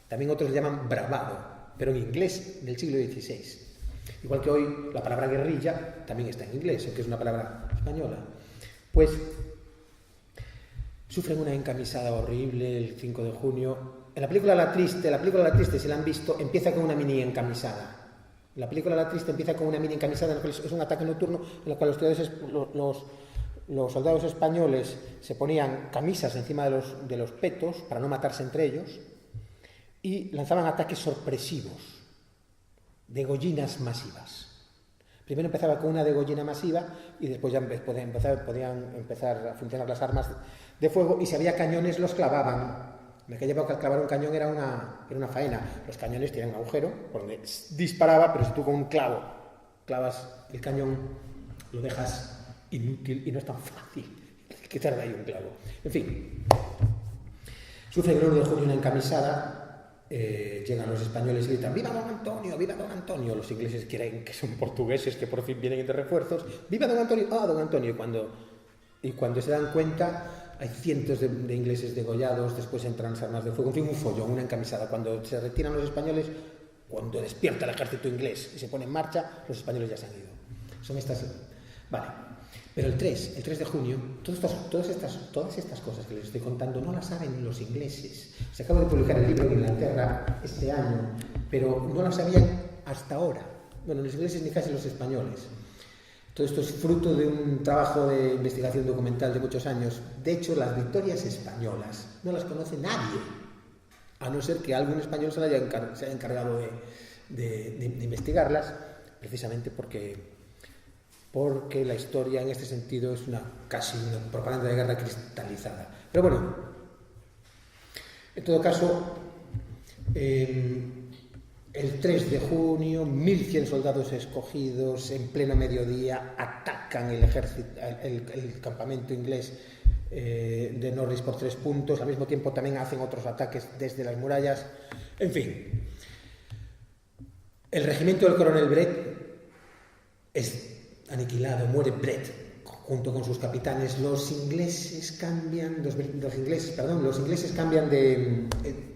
también otros le llaman bravado, pero en inglés del siglo XVI. Igual que hoy la palabra guerrilla también está en inglés, aunque es una palabra española. Pues sufren una encamisada horrible el 5 de junio. En la película La Triste, si la han visto, empieza con una mini encamisada. La película La Triste empieza con una mini encamisada, en la cual es un ataque nocturno en el cual los soldados españoles se ponían camisas encima de los petos para no matarse entre ellos y lanzaban ataques sorpresivos, degollinas masivas. Primero empezaba con una degollina masiva y después ya podían empezar a funcionar las armas de fuego, y si había cañones los clavaban En aquella época clavar un cañón era una faena. Los cañones tienen un agujero por donde disparaba, pero si tú con un clavo clavas el cañón, lo dejas inútil y no es tan fácil quitarle ahí un clavo. En fin, sufre el 1 de junio una encamisada. Llegan los españoles y gritan: ¡Viva Don Antonio! ¡Viva Don Antonio! Los ingleses creen que son portugueses que por fin vienen de refuerzos. ¡Viva Don Antonio! ¡Ah, Don Antonio! Y cuando se dan cuenta, hay cientos de ingleses degollados, después entran las armas de fuego, en fin, un follón, una encamisada. Cuando se retiran los españoles, cuando despierta el ejército inglés y se pone en marcha, los españoles ya se han ido. Son estas... Vale. Pero el 3 de junio, todas estas cosas que les estoy contando no las saben los ingleses. Se acaba de publicar el libro en Inglaterra este año, pero no las sabían hasta ahora. Bueno, los ingleses ni casi los españoles. Todo esto es fruto de un trabajo de investigación documental de muchos años. De hecho, las victorias españolas no las conoce nadie, a no ser que algún español se haya encargado de investigarlas, precisamente porque la historia en este sentido es casi una propaganda de guerra cristalizada. Pero bueno, en todo caso, el 3 de junio, 1.100 soldados escogidos en pleno mediodía atacan el campamento inglés de Norris por 3 puntos. Al mismo tiempo también hacen otros ataques desde las murallas. En fin, el regimiento del coronel Brett es aniquilado, muere Brett junto con sus capitanes. Los ingleses cambian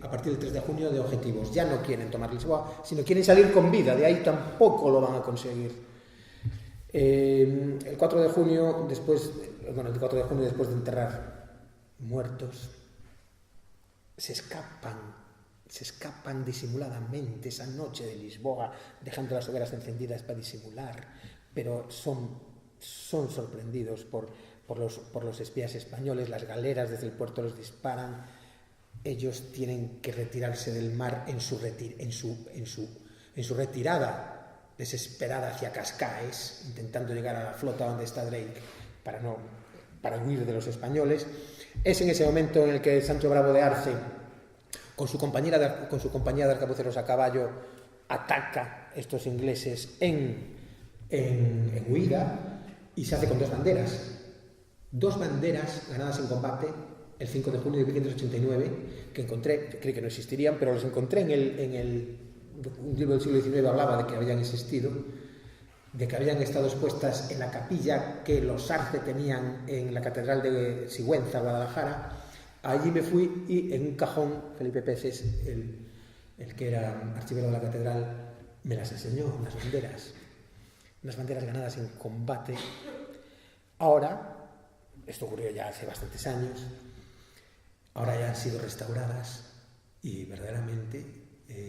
a partir del 3 de junio de objetivos. Ya no quieren tomar Lisboa, sino quieren salir con vida. De ahí tampoco lo van a conseguir. El 4 de junio, después de enterrar muertos, se escapan disimuladamente esa noche de Lisboa, dejando las hogueras encendidas para disimular. Pero son sorprendidos por los espías españoles. Las galeras desde el puerto los disparan. Ellos tienen que retirarse del mar en su retirada desesperada hacia Cascais, intentando llegar a la flota donde está Drake para huir de los españoles. Es en ese momento en el que Sancho Bravo de Arce, con su compañía de arcabuceros a caballo, ataca a estos ingleses en huida, y se hace con 2 banderas ganadas en combate el 5 de junio de 1589, que encontré, creí que no existirían, pero los encontré un libro del siglo XIX hablaba de que habían existido, de que habían estado expuestas en la capilla que los Arce tenían en la catedral de Sigüenza, Guadalajara. Allí me fui y en un cajón Felipe Peces, el que era archivero de la catedral, me las enseñó, unas banderas ganadas en combate. Ahora, esto ocurrió ya hace bastantes años, ahora ya han sido restauradas y verdaderamente,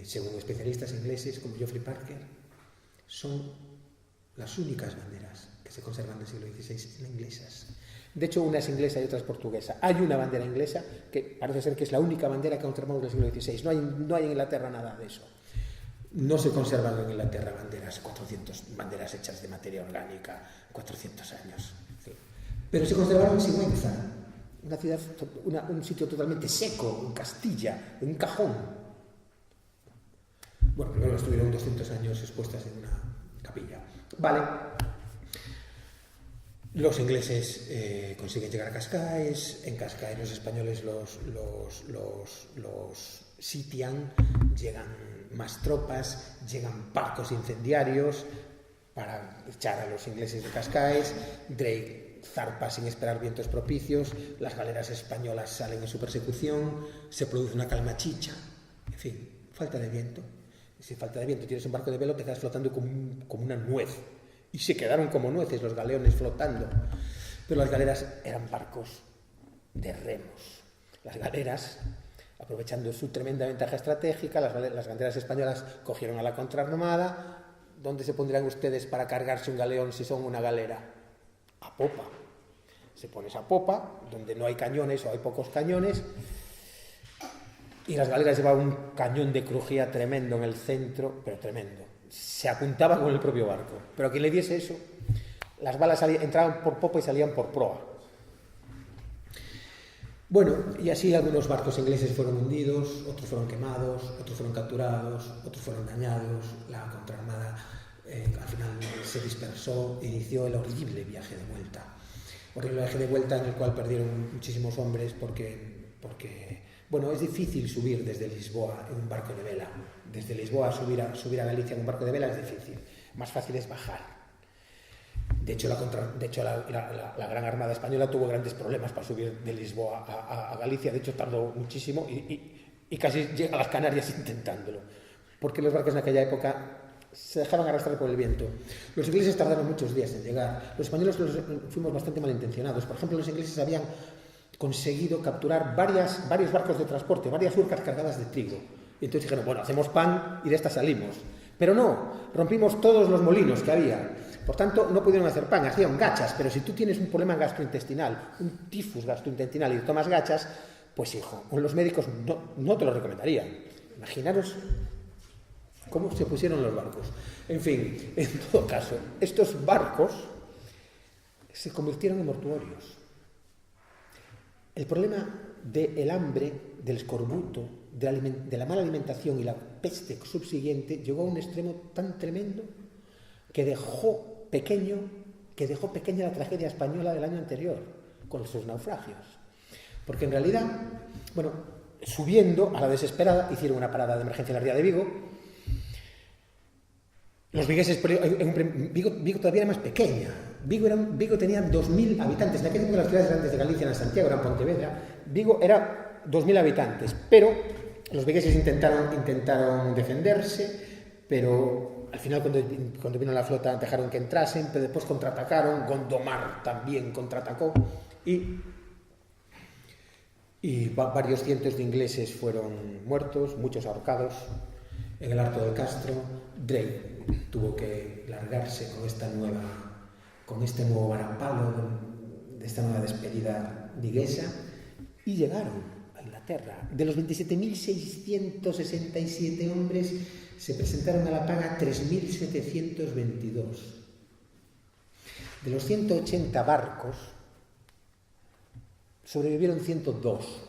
según especialistas ingleses como Geoffrey Parker, son las únicas banderas que se conservan del siglo XVI inglesas. De hecho, una es inglesa y otra es portuguesa. Hay una bandera inglesa que parece ser que es la única bandera que conservamos del siglo XVI. No hay en Inglaterra nada de eso. No se conservan en Inglaterra banderas hechas de materia orgánica, 400 años. Sí. Pero se conservaron en Sigüenza, una ciudad, un sitio totalmente seco, en Castilla, en un cajón. Bueno, primero estuvieron 200 años expuestas en una capilla. Vale. Los ingleses consiguen llegar a Cascais. En Cascais los españoles los sitian, llegan más tropas, llegan barcos incendiarios para echar a los ingleses de Cascais. Drake zarpa sin esperar vientos propicios, las galeras españolas salen en su persecución, se produce una calma chicha, en fin, falta de viento. Y si falta de viento tienes un barco de vela, te quedas flotando como una nuez. Y se quedaron como nueces los galeones flotando. Pero las galeras eran barcos de remos. Las galeras, aprovechando su tremenda ventaja estratégica, las banderas españolas cogieron a la contraarmada. ¿Dónde se pondrían ustedes para cargarse un galeón si son una galera? A popa. Se pones a popa, donde no hay cañones o hay pocos cañones, y las galeras llevaban un cañón de crujía tremendo en el centro, pero tremendo. Se apuntaba con el propio barco. Pero a quien le diese eso, las balas entraban por popa y salían por proa. Bueno, y así algunos barcos ingleses fueron hundidos, otros fueron quemados, otros fueron capturados, otros fueron dañados. La contraarmada al final se dispersó e inició el horrible viaje de vuelta. Horrible viaje de vuelta en el cual perdieron muchísimos hombres porque bueno, es difícil subir desde Lisboa en un barco de vela. Desde Lisboa subir a Galicia en un barco de vela es difícil. Más fácil es bajar. De hecho, la Gran Armada Española tuvo grandes problemas para subir de Lisboa a Galicia. De hecho, tardó muchísimo y casi llega a las Canarias intentándolo. Porque los barcos en aquella época se dejaban arrastrar por el viento. Los ingleses tardaron muchos días en llegar. Los españoles fuimos bastante malintencionados. Por ejemplo, los ingleses habían conseguido capturar varios barcos de transporte, varias urcas cargadas de trigo. Y entonces dijeron, bueno, hacemos pan y de esta salimos. Pero no, rompimos todos los molinos que había. Por tanto, no pudieron hacer pan, hacían gachas. Pero si tú tienes un problema gastrointestinal, un tifus gastrointestinal y tomas gachas, pues hijo, los médicos no te lo recomendarían. Imaginaros cómo se pusieron los barcos. En fin, en todo caso, estos barcos se convirtieron en mortuorios. El problema del hambre, del escorbuto, de la mala alimentación y la peste subsiguiente llegó a un extremo tan tremendo que dejó pequeña la tragedia española del año anterior, con sus naufragios. Porque en realidad, bueno, subiendo a la desesperada, hicieron una parada de emergencia en la ría de Vigo. Los vigueses, Vigo todavía era más pequeña. Vigo tenía 2.000 habitantes. En aquella época las ciudades grandes de Galicia eran Santiago, eran Pontevedra. Vigo era 2.000 habitantes, pero los vigueses intentaron defenderse, pero al final cuando vino la flota dejaron que entrasen, pero después contraatacaron. Gondomar también contraatacó y varios cientos de ingleses fueron muertos, muchos ahorcados en el Alto del Castro. Drake tuvo que largarse con este nuevo varapalo de esta nueva despedida viguesa y llegaron a Inglaterra. De los 27.667 hombres se presentaron a la paga 3.722. De los 180 barcos sobrevivieron 102.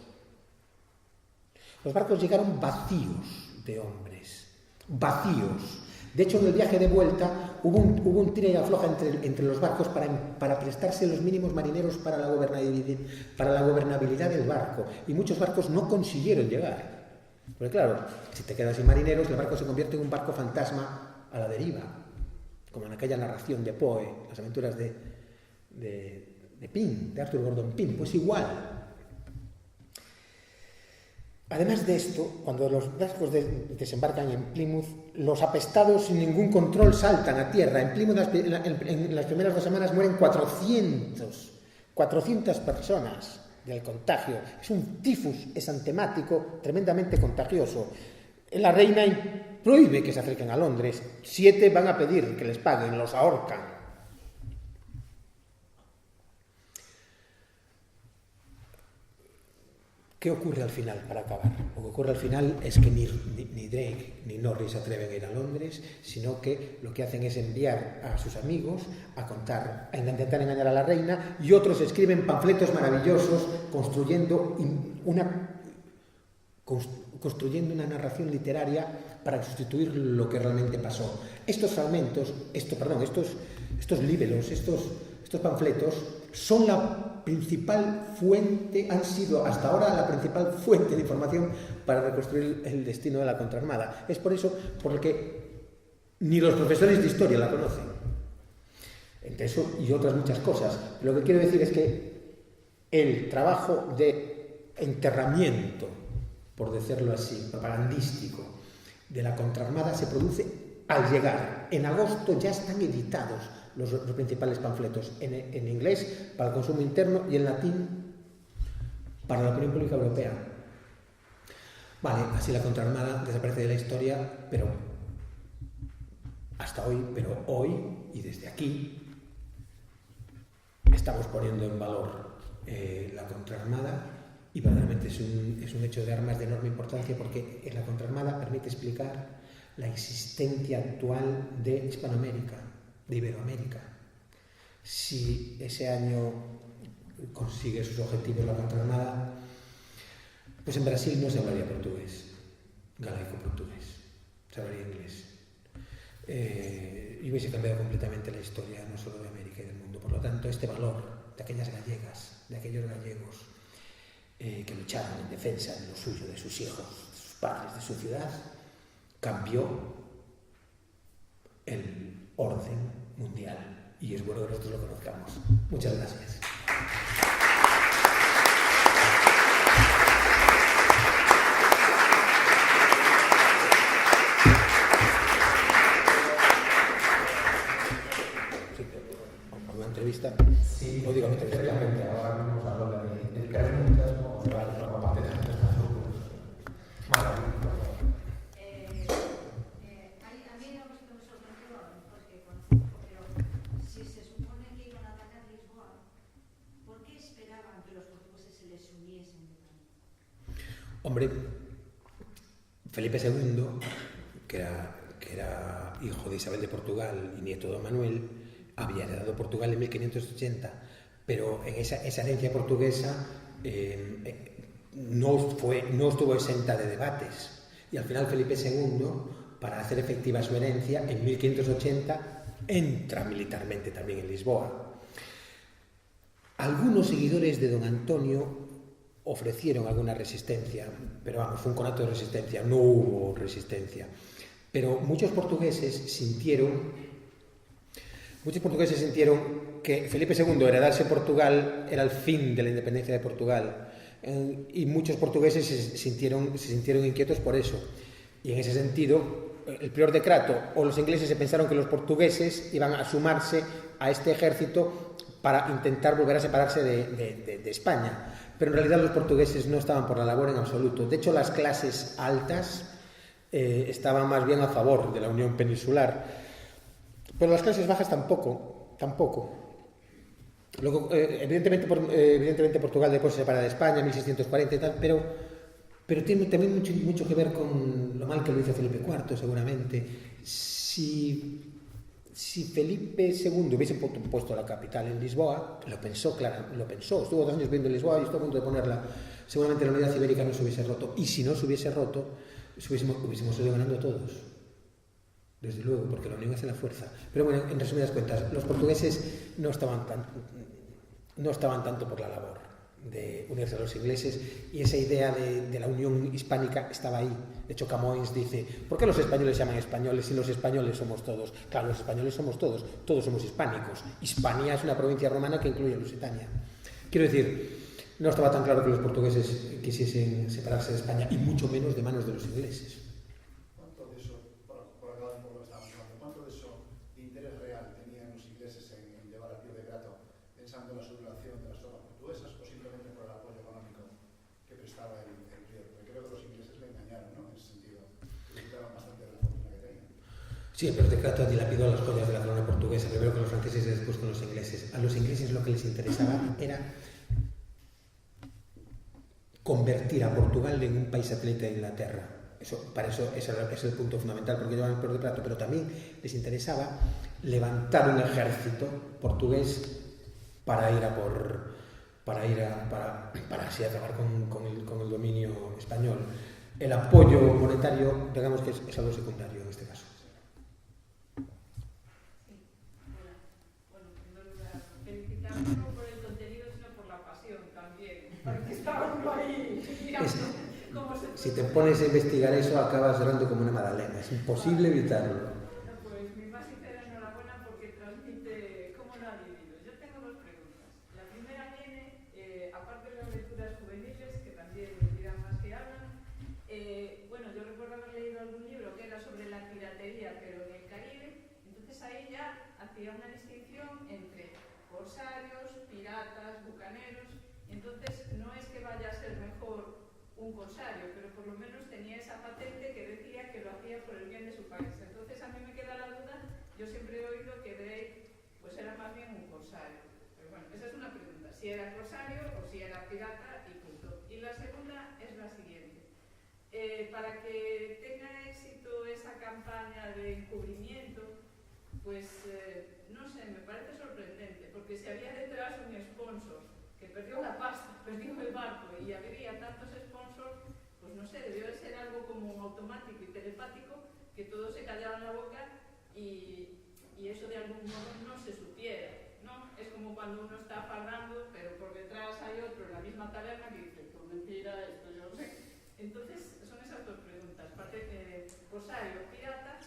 Los barcos llegaron vacíos de hombres, vacíos. De hecho, en el viaje de vuelta hubo un tira y afloja entre los barcos para prestarse los mínimos marineros para la gobernabilidad del barco. Y muchos barcos no consiguieron llegar. Porque claro, si te quedas sin marineros, el barco se convierte en un barco fantasma a la deriva. Como en aquella narración de Poe, las aventuras de Pym, de Arthur Gordon Pym. Pues igual. Además de esto, cuando los barcos desembarcan en Plymouth, los apestados sin ningún control saltan a tierra. En Plymouth en las primeras 2 semanas mueren 400 personas del contagio. Es un tifus exantemático tremendamente contagioso. La reina prohíbe que se acerquen a Londres. 7 van a pedir que les paguen, los ahorcan. ¿Qué ocurre al final, para acabar? Lo que ocurre al final es que ni Drake ni Norris se atreven a ir a Londres, sino que lo que hacen es enviar a sus amigos a intentar engañar a la reina, y otros escriben panfletos maravillosos construyendo una narración literaria para sustituir lo que realmente pasó. Estos fragmentos, estos libelos, estos panfletos son la principal fuente, han sido hasta ahora la principal fuente de información para reconstruir el destino de la contraarmada. Es por eso por lo que ni los profesores de historia la conocen. Entre eso y otras muchas cosas. Lo que quiero decir es que el trabajo de enterramiento, por decirlo así, propagandístico, de la contraarmada se produce al llegar. En agosto ya están editados los principales panfletos, en inglés para el consumo interno y en latín para la opinión pública europea. Vale, así la contraarmada desaparece de la historia, pero hasta hoy, pero hoy y desde aquí estamos poniendo en valor la contraarmada, y verdaderamente es un hecho de armas de enorme importancia, porque la contraarmada permite explicar la existencia actual de Hispanoamérica, de Iberoamérica. Si ese año consigue sus objetivos la contraarmada, Pues en Brasil no se hablaría portugués, galaico-portugués, se hablaría inglés. Y hubiese cambiado completamente la historia, no solo de América y del mundo. Por lo tanto, este valor de aquellas gallegas, de aquellos gallegos que lucharon en defensa de lo suyo, de sus hijos, de sus padres, de su ciudad, cambió el orden mundial. Y es bueno que nosotros lo conozcamos. Muchas gracias. Entrevista. Sí, no digo efectivamente, ahora vamos a hablar del preguntas, de la parte de estas grupos. Maravilloso. A mí me sorprendió, porque pero si se supone que iban a atacar Lisboa, ¿por qué esperaban que los portugueses se les uniesen? Hombre, Felipe II, que era hijo de Isabel de Portugal y nieto de Don Manuel, había heredado Portugal en 1580, pero en esa herencia portuguesa no estuvo exenta de debates. Y al final Felipe II, para hacer efectiva su herencia, en 1580 entra militarmente también en Lisboa. Algunos seguidores de don Antonio ofrecieron alguna resistencia, pero vamos, fue un conato de resistencia, no hubo resistencia. Pero muchos portugueses sintieron que Felipe II heredarse Portugal era el fin de la independencia de Portugal, y muchos portugueses se sintieron inquietos por eso. Y en ese sentido, el prior de Crato o los ingleses se pensaron que los portugueses iban a sumarse a este ejército para intentar volver a separarse de España. Pero en realidad los portugueses no estaban por la labor en absoluto. De hecho, las clases altas estaban más bien a favor de la unión peninsular. Pero las clases bajas tampoco. Luego, evidentemente Portugal después se separa de España en 1640 y tal, pero tiene también mucho que ver con lo mal que lo hizo Felipe IV, seguramente. Si Felipe II hubiese puesto la capital en Lisboa, lo pensó, estuvo 2 años viviendo en Lisboa y estuvo a punto de ponerla, seguramente la unidad ibérica no se hubiese roto. Y si no se hubiese roto, hubiésemos ido ganando todos. Desde luego, porque la unión hace la fuerza. Pero bueno, en resumidas cuentas, los portugueses no estaban tanto por la labor de unirse a los ingleses, y esa idea de la unión hispánica estaba ahí. De hecho, Camões dice, ¿por qué los españoles llaman españoles si los españoles somos todos? Claro, los españoles somos todos somos hispánicos. Hispania es una provincia romana que incluye Lusitania. Quiero decir, no estaba tan claro que los portugueses quisiesen separarse de España, y mucho menos de manos de los ingleses. Sí, pero de Crato dilapidó las joyas de la corona portuguesa, primero con los franceses y después con los ingleses. A los ingleses lo que les interesaba era convertir a Portugal en un país satélite de Inglaterra. Para eso ese es el punto fundamental, porque llevaban el peor de Crato, pero también les interesaba levantar un ejército portugués para así acabar con el dominio español. El apoyo monetario, digamos que es algo secundario en este caso. No por el contenido, sino por la pasión también, porque estábamos ahí mirando cómo se... Si te pones a investigar eso, acabas llorando como una magdalena, es imposible evitarlo. Pues mi más sincera enhorabuena, porque transmite cómo lo ha vivido. Yo tengo 2 preguntas. La primera viene, aparte de las lecturas juveniles, que también me tiran más que hablan, bueno, yo recuerdo haber leído algún libro que era sobre la piratería, pero en el Caribe. Entonces ahí ya hacía una distinción entre corsarios, piratas, bucaneros, y entonces no es que vaya a ser mejor un corsario, pero por lo menos tenía esa patente que decía que lo hacía por el bien de su país. Entonces a mí me queda la duda, yo siempre he oído que Drake pues era más bien un corsario. Pero bueno, esa es una pregunta, si era corsario o si era pirata y punto. Y la segunda es la siguiente. Para que tenga éxito esa campaña de encubrimiento, pues no sé, me parece sorprendente, porque si había detrás un sponsor que perdió la pasta, perdió el barco y habría tantos sponsors, automático y telepático que todos se callaban la boca y eso de algún modo no se supiera, ¿no? Es como cuando uno está fardando, pero por detrás hay otro en la misma taberna que dice, pues mentira, esto yo lo sé. Entonces, son esas dos preguntas, corsario, pirata,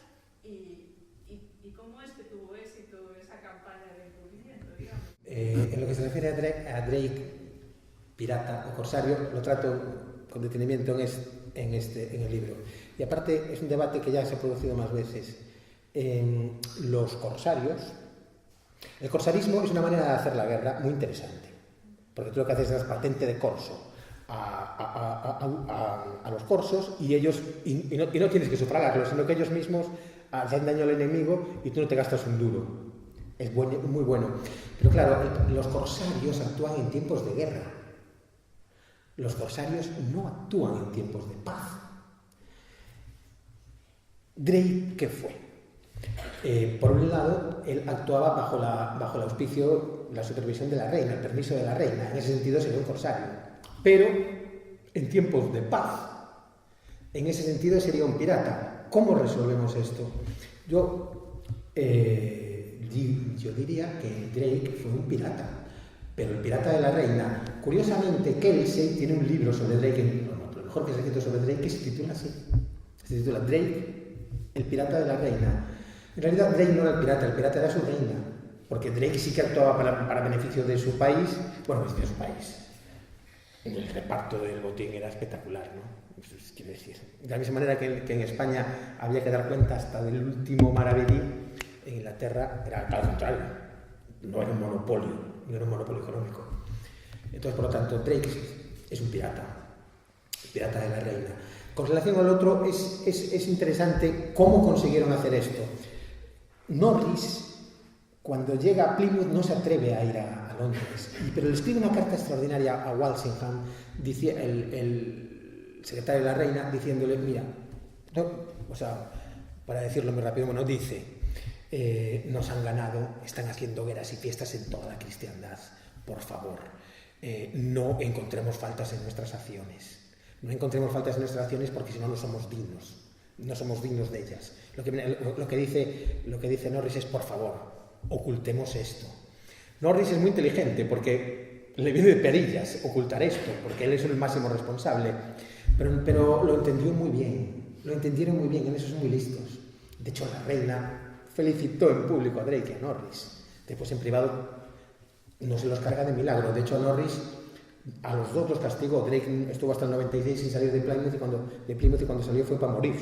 y cómo es que tuvo éxito esa campaña de encubrimiento, digamos. En lo que se refiere a Drake, pirata o corsario, lo trato con detenimiento en el libro. Y aparte es un debate que ya se ha producido más veces. Los corsarios, el corsarismo es una manera de hacer la guerra muy interesante, porque tú lo que haces es patente de corso a los corsos y ellos y no tienes que sufragarlos, sino que ellos mismos hacen daño al enemigo y tú no te gastas un duro. Es muy bueno. Pero claro, los corsarios actúan en tiempos de guerra. Los corsarios no actúan en tiempos de paz. Drake, ¿qué fue? Por un lado, él actuaba bajo el auspicio, la supervisión de la reina, el permiso de la reina. En ese sentido sería un corsario. Pero en tiempos de paz, en ese sentido sería un pirata. ¿Cómo resolvemos esto? Yo diría que Drake fue un pirata, pero el pirata de la reina. Curiosamente, Kelsey tiene un libro sobre Drake, lo mejor que se ha escrito sobre Drake, que se titula así. Se titula Drake, el pirata de la reina. En realidad Drake no era el pirata era su reina, porque Drake sí que actuaba para beneficio de su país, de su país. El reparto del botín era espectacular, ¿no? Quiero decir, de la misma manera que en España había que dar cuenta hasta del último maravedí, en Inglaterra era al contrario, no era un monopolio económico. Entonces, por lo tanto, Drake es un pirata, el pirata de la reina. Con relación al otro, es interesante cómo consiguieron hacer esto. Norris, cuando llega a Plymouth, no se atreve a ir a Londres, pero le escribe una carta extraordinaria a Walsingham, el secretario de la reina, diciéndole, mira, para decirlo muy rápido, dice, nos han ganado, están haciendo hogueras y fiestas en toda la cristiandad, por favor, no encontremos faltas en nuestras acciones. No encontremos faltas en nuestras acciones porque si no, no somos dignos de ellas. Lo que dice Norris es, por favor, ocultemos esto. Norris es muy inteligente porque le viene de perillas ocultar esto, porque él es el máximo responsable, pero lo entendieron muy bien, en eso son muy listos. De hecho, la reina felicitó en público a Drake y a Norris. Después, en privado, no se los carga de milagro. De hecho, a Norris, a los dos los castigó. Drake estuvo hasta el 96 sin salir de Plymouth y cuando salió fue para morir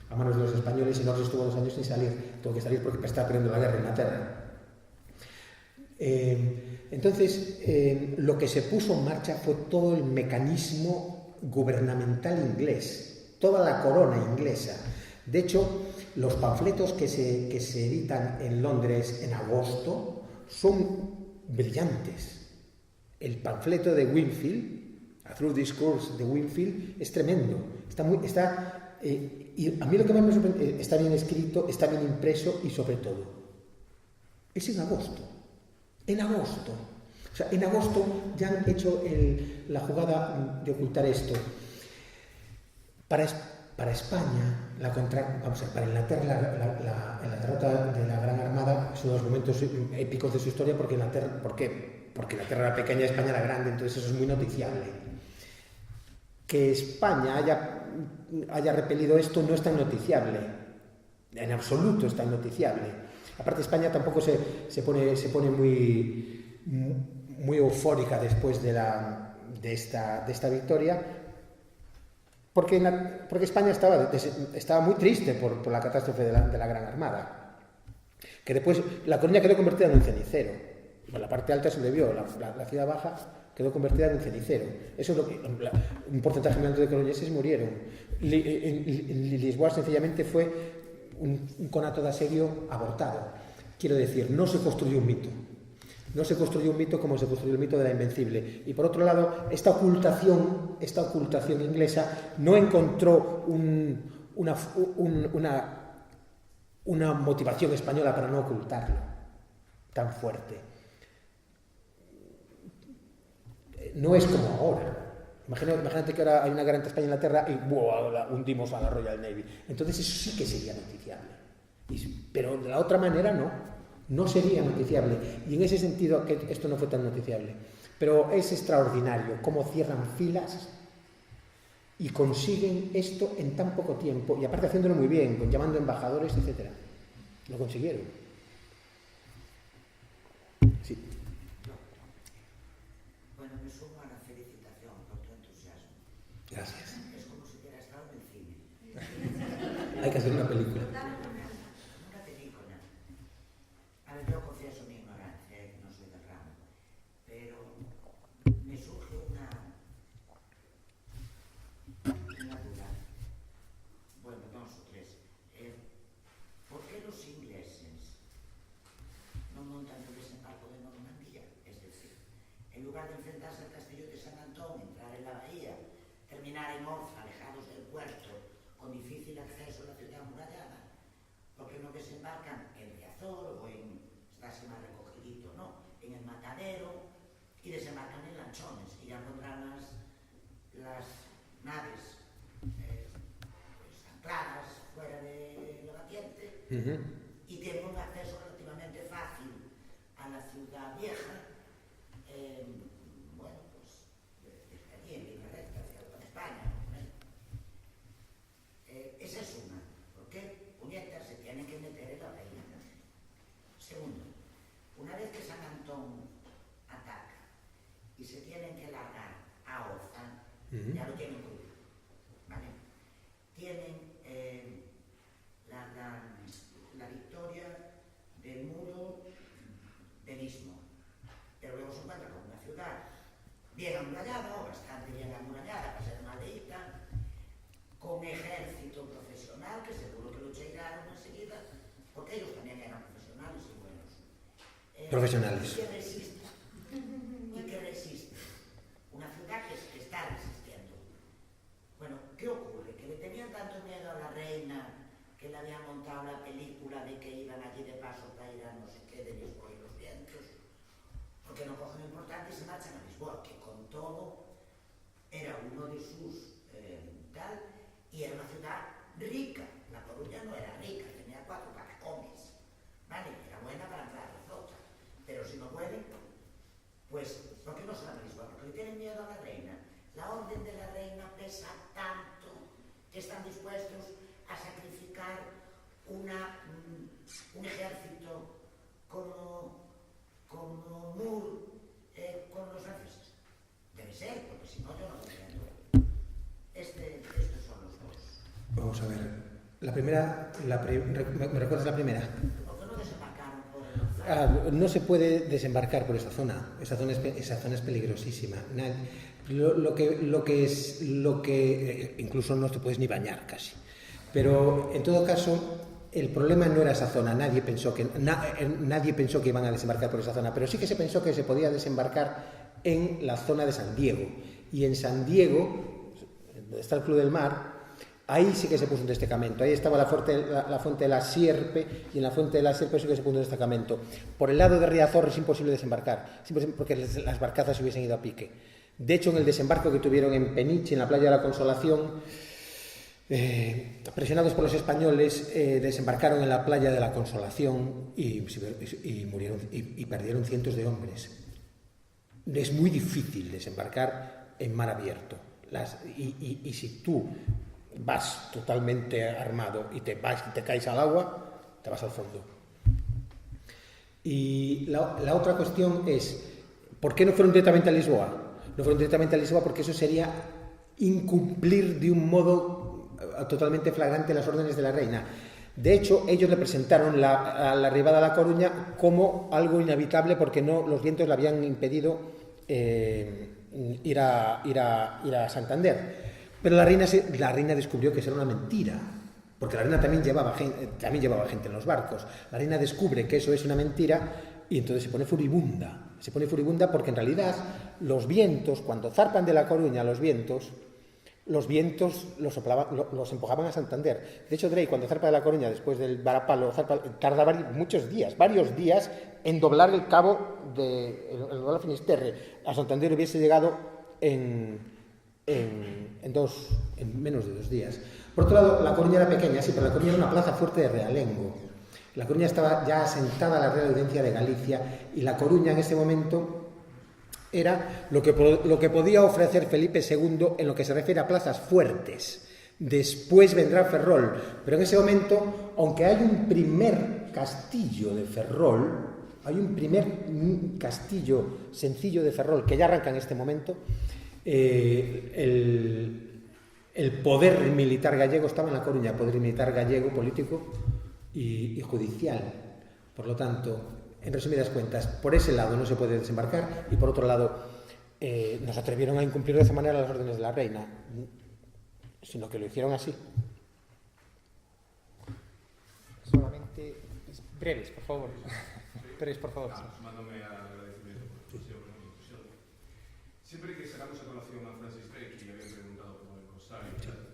a manos de los españoles, y Norris estuvo 2 años sin salir. Tuvo que salir porque estaba perdiendo la guerra en Inglaterra. Entonces, lo que se puso en marcha fue todo el mecanismo gubernamental inglés, toda la corona inglesa. De hecho, los panfletos que se editan en Londres en agosto son brillantes. El panfleto de Winfield, A True Discourse de Winfield, es tremendo. Y a mí lo que más me sorprende, está bien escrito, está bien impreso y sobre todo, es en agosto. En agosto. O sea, en agosto ya han hecho la jugada de ocultar esto. Para España, para Inglaterra, la derrota de la Gran Armada es uno de los momentos épicos de su historia, porque Inglaterra, ¿por qué? Porque Inglaterra era pequeña y España era grande, entonces eso es muy noticiable. Que España haya repelido esto no es tan noticiable, en absoluto es tan noticiable. Aparte, España tampoco se pone muy eufórica después de esta victoria, porque España estaba muy triste por la catástrofe de la Gran Armada, que después la Coruña quedó convertida en un cenicero. La parte alta sobrevivió, la ciudad baja quedó convertida en un cenicero. Eso es lo que un porcentaje muy alto de coruñeses murieron. Lisboa sencillamente fue un conato de asedio abortado. Quiero decir, no se construyó un mito. No se construyó un mito como se construyó el mito de la Invencible. Y por otro lado, esta ocultación inglesa no encontró una motivación española para no ocultarlo tan fuerte. No es como ahora. Imagínate que ahora hay una guerra entre España e Inglaterra y ¡buah!, hundimos a la Royal Navy. Entonces eso sí que sería noticiable. Pero de la otra manera no sería noticiable. Y en ese sentido que esto no fue tan noticiable. Pero es extraordinario cómo cierran filas y consiguen esto en tan poco tiempo, y aparte haciéndolo muy bien, llamando embajadores, etc. Lo consiguieron. Sí. Bueno, me sumo a la felicitación por tu entusiasmo. Gracias. Es como si hubiera estado en el cine. Hay que hacer una película. Una película. A ver, yo confieso mi ignorancia, que no soy del ramo, pero me surge una duda. Bueno, dos o tres. ¿Por qué los ingleses no montan el desembarco de Normandía? Es decir, en lugar de enfrentarse al castillo de San Antón, entrar en la bahía, terminar en Orza, alejados del puerto, con difícil acceso a la ciudad amurallada, ¿por qué no desembarcan en Riazor o en, está así más recogidito, ¿no?, en el Matadero, y desembarcan en Lanchones, y ya pondrán las naves pues, ancladas fuera de la batiente, y tienen un acceso relativamente fácil a la ciudad vieja, bueno, pues desde allí en línea recta hacia de España, ¿no? Esa es una. ¿Por qué puñetas se tienen que meter en la reina? Segundo, una vez que San Antón ataca y se tienen que largar a Orza, ya lo tienen crudo, ¿vale? Tienen la victoria del muro del Istmo, pero luego se encuentra con una ciudad bien amurallada, o bastante bien amurallada, para ser maldeíta, con ejército profesional, que seguro que lo cheiraron enseguida, porque ellos también eran profesionales y buenos. Profesionales. Y que resiste. Una ciudad que está resistiendo. Bueno, ¿qué ocurre? Que le tenían tanto miedo a la reina, que le habían montado la película de que iban allí de paso para ir a no sé qué de Lisboa y los vientos, porque no cogen lo importante y se marchan a Lisboa, que con todo era uno de sus tal, y era una ciudad rica. La Coruña no era rica, tenía 4 patacones, ¿vale? Era buena para entrar a la flota, pero si no pueden, pues, ¿por qué no se van a Lisboa? Porque le tienen miedo a la reina. La orden de la reina pesa tanto que están dispuestos a sacrificar un ejército como Moore con los franceses. Debe ser, porque si no yo no lo entiendo. Estos son los dos. Vamos a ver. La primera, ¿me recuerdas la primera? ¿Por qué no desembarcaron por el No se puede desembarcar por esa zona. Esa zona es peligrosísima. Lo que incluso no te puedes ni bañar casi. Pero en todo caso, el problema no era esa zona. Nadie pensó que iban a desembarcar por esa zona, pero sí que se pensó que se podía desembarcar en la zona de San Diego. Y en San Diego, donde está el Club del Mar, ahí sí que se puso un destacamento. Ahí estaba la fuente de la Sierpe, y en la fuente de la Sierpe sí que se puso un destacamento. Por el lado de Riazor es imposible desembarcar, porque las barcazas se hubiesen ido a pique. De hecho, en el desembarco que tuvieron en Peniche, en la playa de la Consolación, presionados por los españoles, desembarcaron en la playa de la Consolación y murieron y perdieron cientos de hombres. Es muy difícil desembarcar en mar abierto. Y si tú vas totalmente armado y te caes al agua, te vas al fondo. Y la otra cuestión es, ¿por qué no fueron directamente a Lisboa? No fueron directamente a Lisboa porque eso sería incumplir de un modo totalmente flagrante las órdenes de la reina. De hecho, ellos le presentaron la arribada a La Coruña como algo inevitable porque los vientos le habían impedido ir a Santander. Pero la reina descubrió que eso era una mentira, porque la reina también llevaba gente en los barcos. La reina descubre que eso es una mentira y entonces se pone furibunda. Se pone furibunda porque en realidad los vientos, cuando zarpan de La Coruña, los vientos los empujaban a Santander. De hecho, Drake, cuando zarpa de La Coruña, después del varapalo, tarda varios días en doblar el cabo de Finisterre. A Santander hubiese llegado en en menos de 2 días. Por otro lado, La Coruña era pequeña, sí, pero La Coruña era una plaza fuerte de realengo. La Coruña estaba ya asentada a la Real Audiencia de Galicia y La Coruña en ese momento era lo que podía ofrecer Felipe II en lo que se refiere a plazas fuertes. Después vendrá Ferrol, pero en ese momento, aunque hay un primer castillo de Ferrol, hay un primer castillo sencillo de Ferrol que ya arranca en este momento, el poder militar gallego estaba en La Coruña, poder militar gallego, político y judicial. Por lo tanto, en resumidas cuentas, por ese lado no se puede desembarcar y por otro lado nos atrevieron a incumplir de esa manera las órdenes de la reina, sino que lo hicieron así. Solamente breves, por favor. Breves, por favor. Sumándome al agradecimiento por su inclusión. Siempre que sacamos a colación a Francis Drake, y le habían preguntado por el Corsario, etcétera,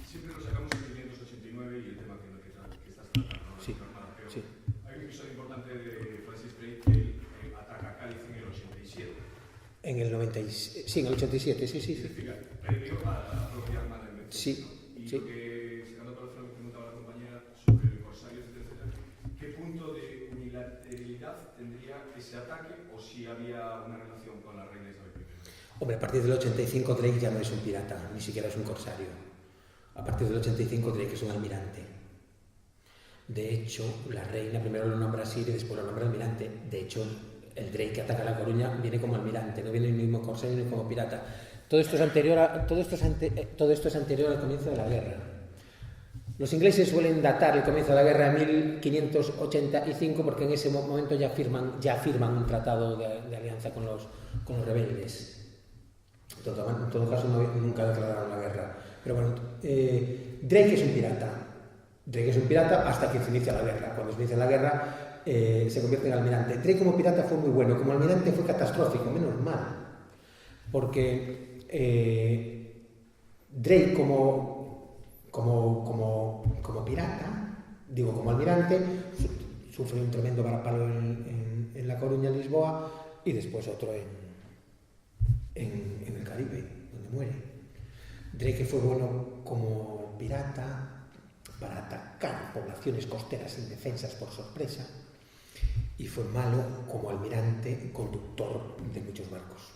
siempre lo sacamos en 1589 y el tema que estás tratando, ¿no? Sí. Pero Sí. hay un episodio importante de Francis Drake que ataca a Cádiz en el 87. En el 97, sí, en el 87, sí. Significa previo a la propia Armada de Metz. Sí, Y sí. lo que, sacando a colación lo que preguntaba la compañera sobre el Corsario, etcétera, ¿qué punto de unilateralidad tendría ese ataque o si había una relación con la reina Isabel I? Hombre, a partir del 85 Drake ya no es un pirata, ni siquiera es un corsario. A partir del 85 Drake es un almirante. De hecho, la reina primero lo nombra así y después lo nombra almirante. De hecho, el Drake que ataca La Coruña viene como almirante, no viene el mismo corsario ni como pirata. Todo esto es anterior al comienzo de la guerra. Los ingleses suelen datar el comienzo de la guerra en 1585 porque en ese momento ya firman un tratado de alianza con los rebeldes. En todo caso, nunca declararon la guerra. Pero bueno, Drake es un pirata. Drake es un pirata hasta que se inicia la guerra. Cuando se inicia la guerra, se convierte en almirante. Drake como pirata fue muy bueno, como almirante fue catastrófico, menos mal. Porque Drake como pirata, digo como almirante, sufre un tremendo varapalo en La Coruña, en Lisboa, y después otro en el Caribe, donde muere. Drake fue bueno como pirata para atacar poblaciones costeras indefensas por sorpresa y fue malo como almirante conductor de muchos barcos.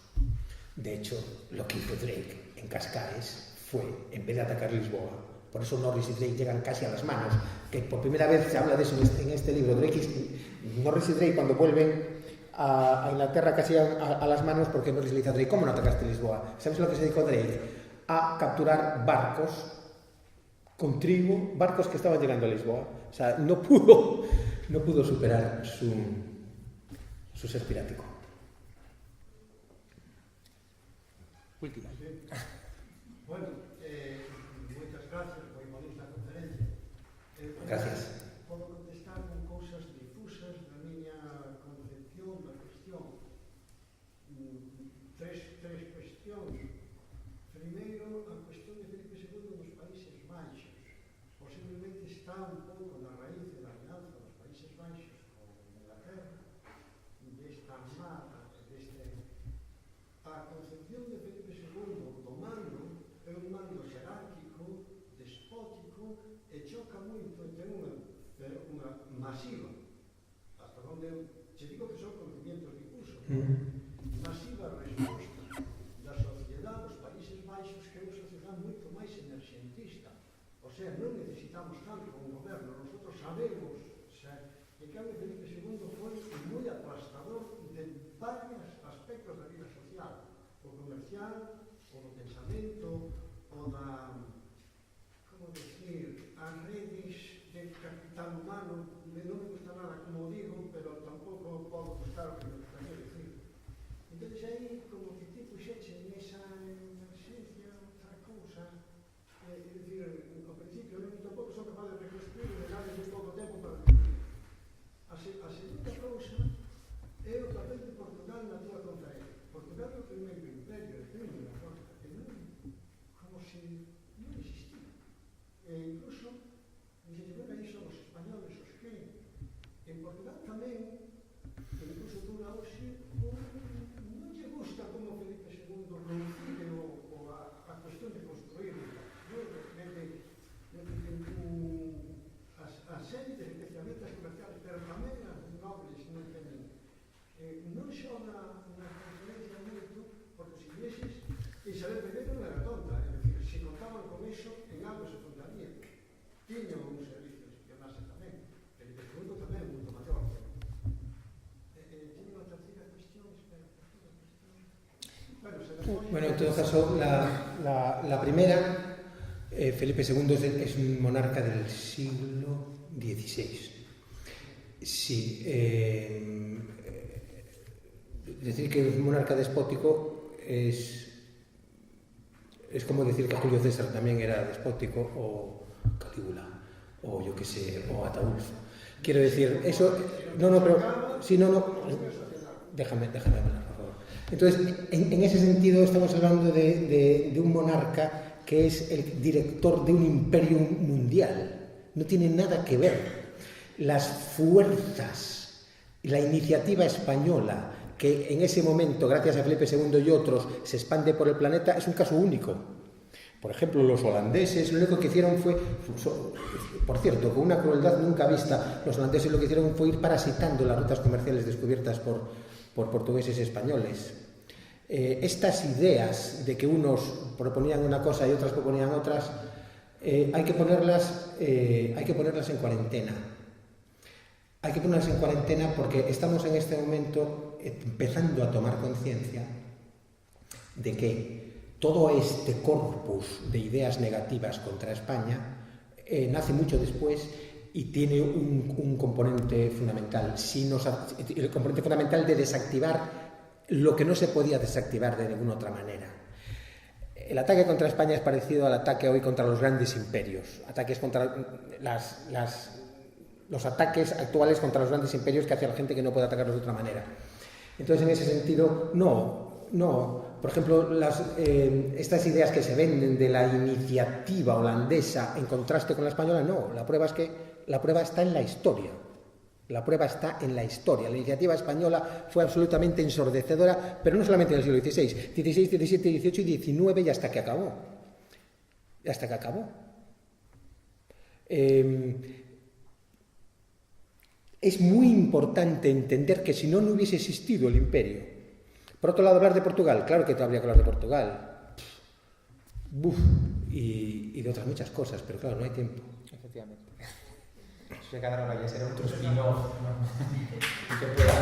De hecho, lo que hizo Drake en Cascaes fue, en vez de atacar Lisboa, por eso Norris y Drake llegan casi a las manos, que por primera vez se habla de eso en este libro. Norris y Drake cuando vuelven a Inglaterra casi a las manos, porque Norris le dice a Drake: ¿cómo no atacaste Lisboa? ¿Sabes lo que se dedicó Drake? A capturar barcos con trigo, barcos que estaban llegando a Lisboa. O sea, no pudo superar su ser pirático. Última. Bueno, moitas gracias, moi bonita conferencia. Gracias. Podo contestar con cousas difusas da miña concepción da cuestión. Tres cuestións. Primeiro, a cuestión de Felipe II nos Países Baixos. Posiblemente está un pouco na raíz da alianza dos Países Baixos con Inglaterra, desta armada, a concepción de Felipe II do mando é un mando xerárquico, despótico e choca moito e ten unha masiva, hasta onde eu che digo que son conocimientos difusos, masiva resposta da sociedade dos Países Baixos, que é unha sociedade moito máis emerxentista. O sea, non necesitamos tanto un goberno, nosotros sabemos que cambio Felipe II foi moi aplastador de varios aspectos da vida social, o comercial, o do pensamento, o da, como decir, as redes de capital humano. Non me gusta nada como digo, pero tampouco podo gustar o que me gustaría decir. Entón, aí, como que ti puxeche nesa emerxencia outra cousa, é dicir, ao principio, non tampouco son capaz de reconstruir en edades de pouco tempo para concluir. A segunda cousa é o papel de Portugal na túa conferencia. Portugal é o primeiro imperio, é primeira cosa, e non, como se non Felipe II es un monarca del siglo XVI. Sí, decir que es un monarca despótico es como decir que Julio César también era despótico, o Calígula, o yo qué sé, o Ataulfo. Quiero decir, eso... No, pero... Sí, no. Déjame hablar, por favor. Entonces, en ese sentido estamos hablando de un monarca que es el director de un imperio mundial. No tiene nada que ver. Las fuerzas y la iniciativa española que en ese momento, gracias a Felipe II y otros, se expande por el planeta, es un caso único. Por ejemplo, los holandeses lo único que hicieron fue, por cierto, con una crueldad nunca vista, los holandeses lo que hicieron fue ir parasitando las rutas comerciales descubiertas por portugueses y españoles. Estas ideas de que unos proponían una cosa y otras proponían otras, hay que ponerlas en cuarentena. Hay que ponerlas en cuarentena porque estamos en este momento empezando a tomar conciencia de que todo este corpus de ideas negativas contra España nace mucho después y tiene un componente fundamental. El componente fundamental de desactivar lo que no se podía desactivar de ninguna otra manera. El ataque contra España es parecido al ataque hoy contra los grandes imperios, ataques contra los ataques actuales contra los grandes imperios que hace la gente que no puede atacarlos de otra manera. Entonces, en ese sentido, no. Por ejemplo, estas ideas que se venden de la iniciativa holandesa en contraste con la española, no. La prueba es que la prueba está en la historia. La prueba está en la historia. La iniciativa española fue absolutamente ensordecedora, pero no solamente en el siglo XVI, XVI, XVII, XVIII y XIX y hasta que acabó. Es muy importante entender que si no hubiese existido el imperio. Por otro lado, hablar de Portugal, claro que habría que hablar de Portugal. Y de otras muchas cosas, pero claro, no hay tiempo. Efectivamente. Se quedaron ahí, será otro spin-off, ¿no? Y que pueda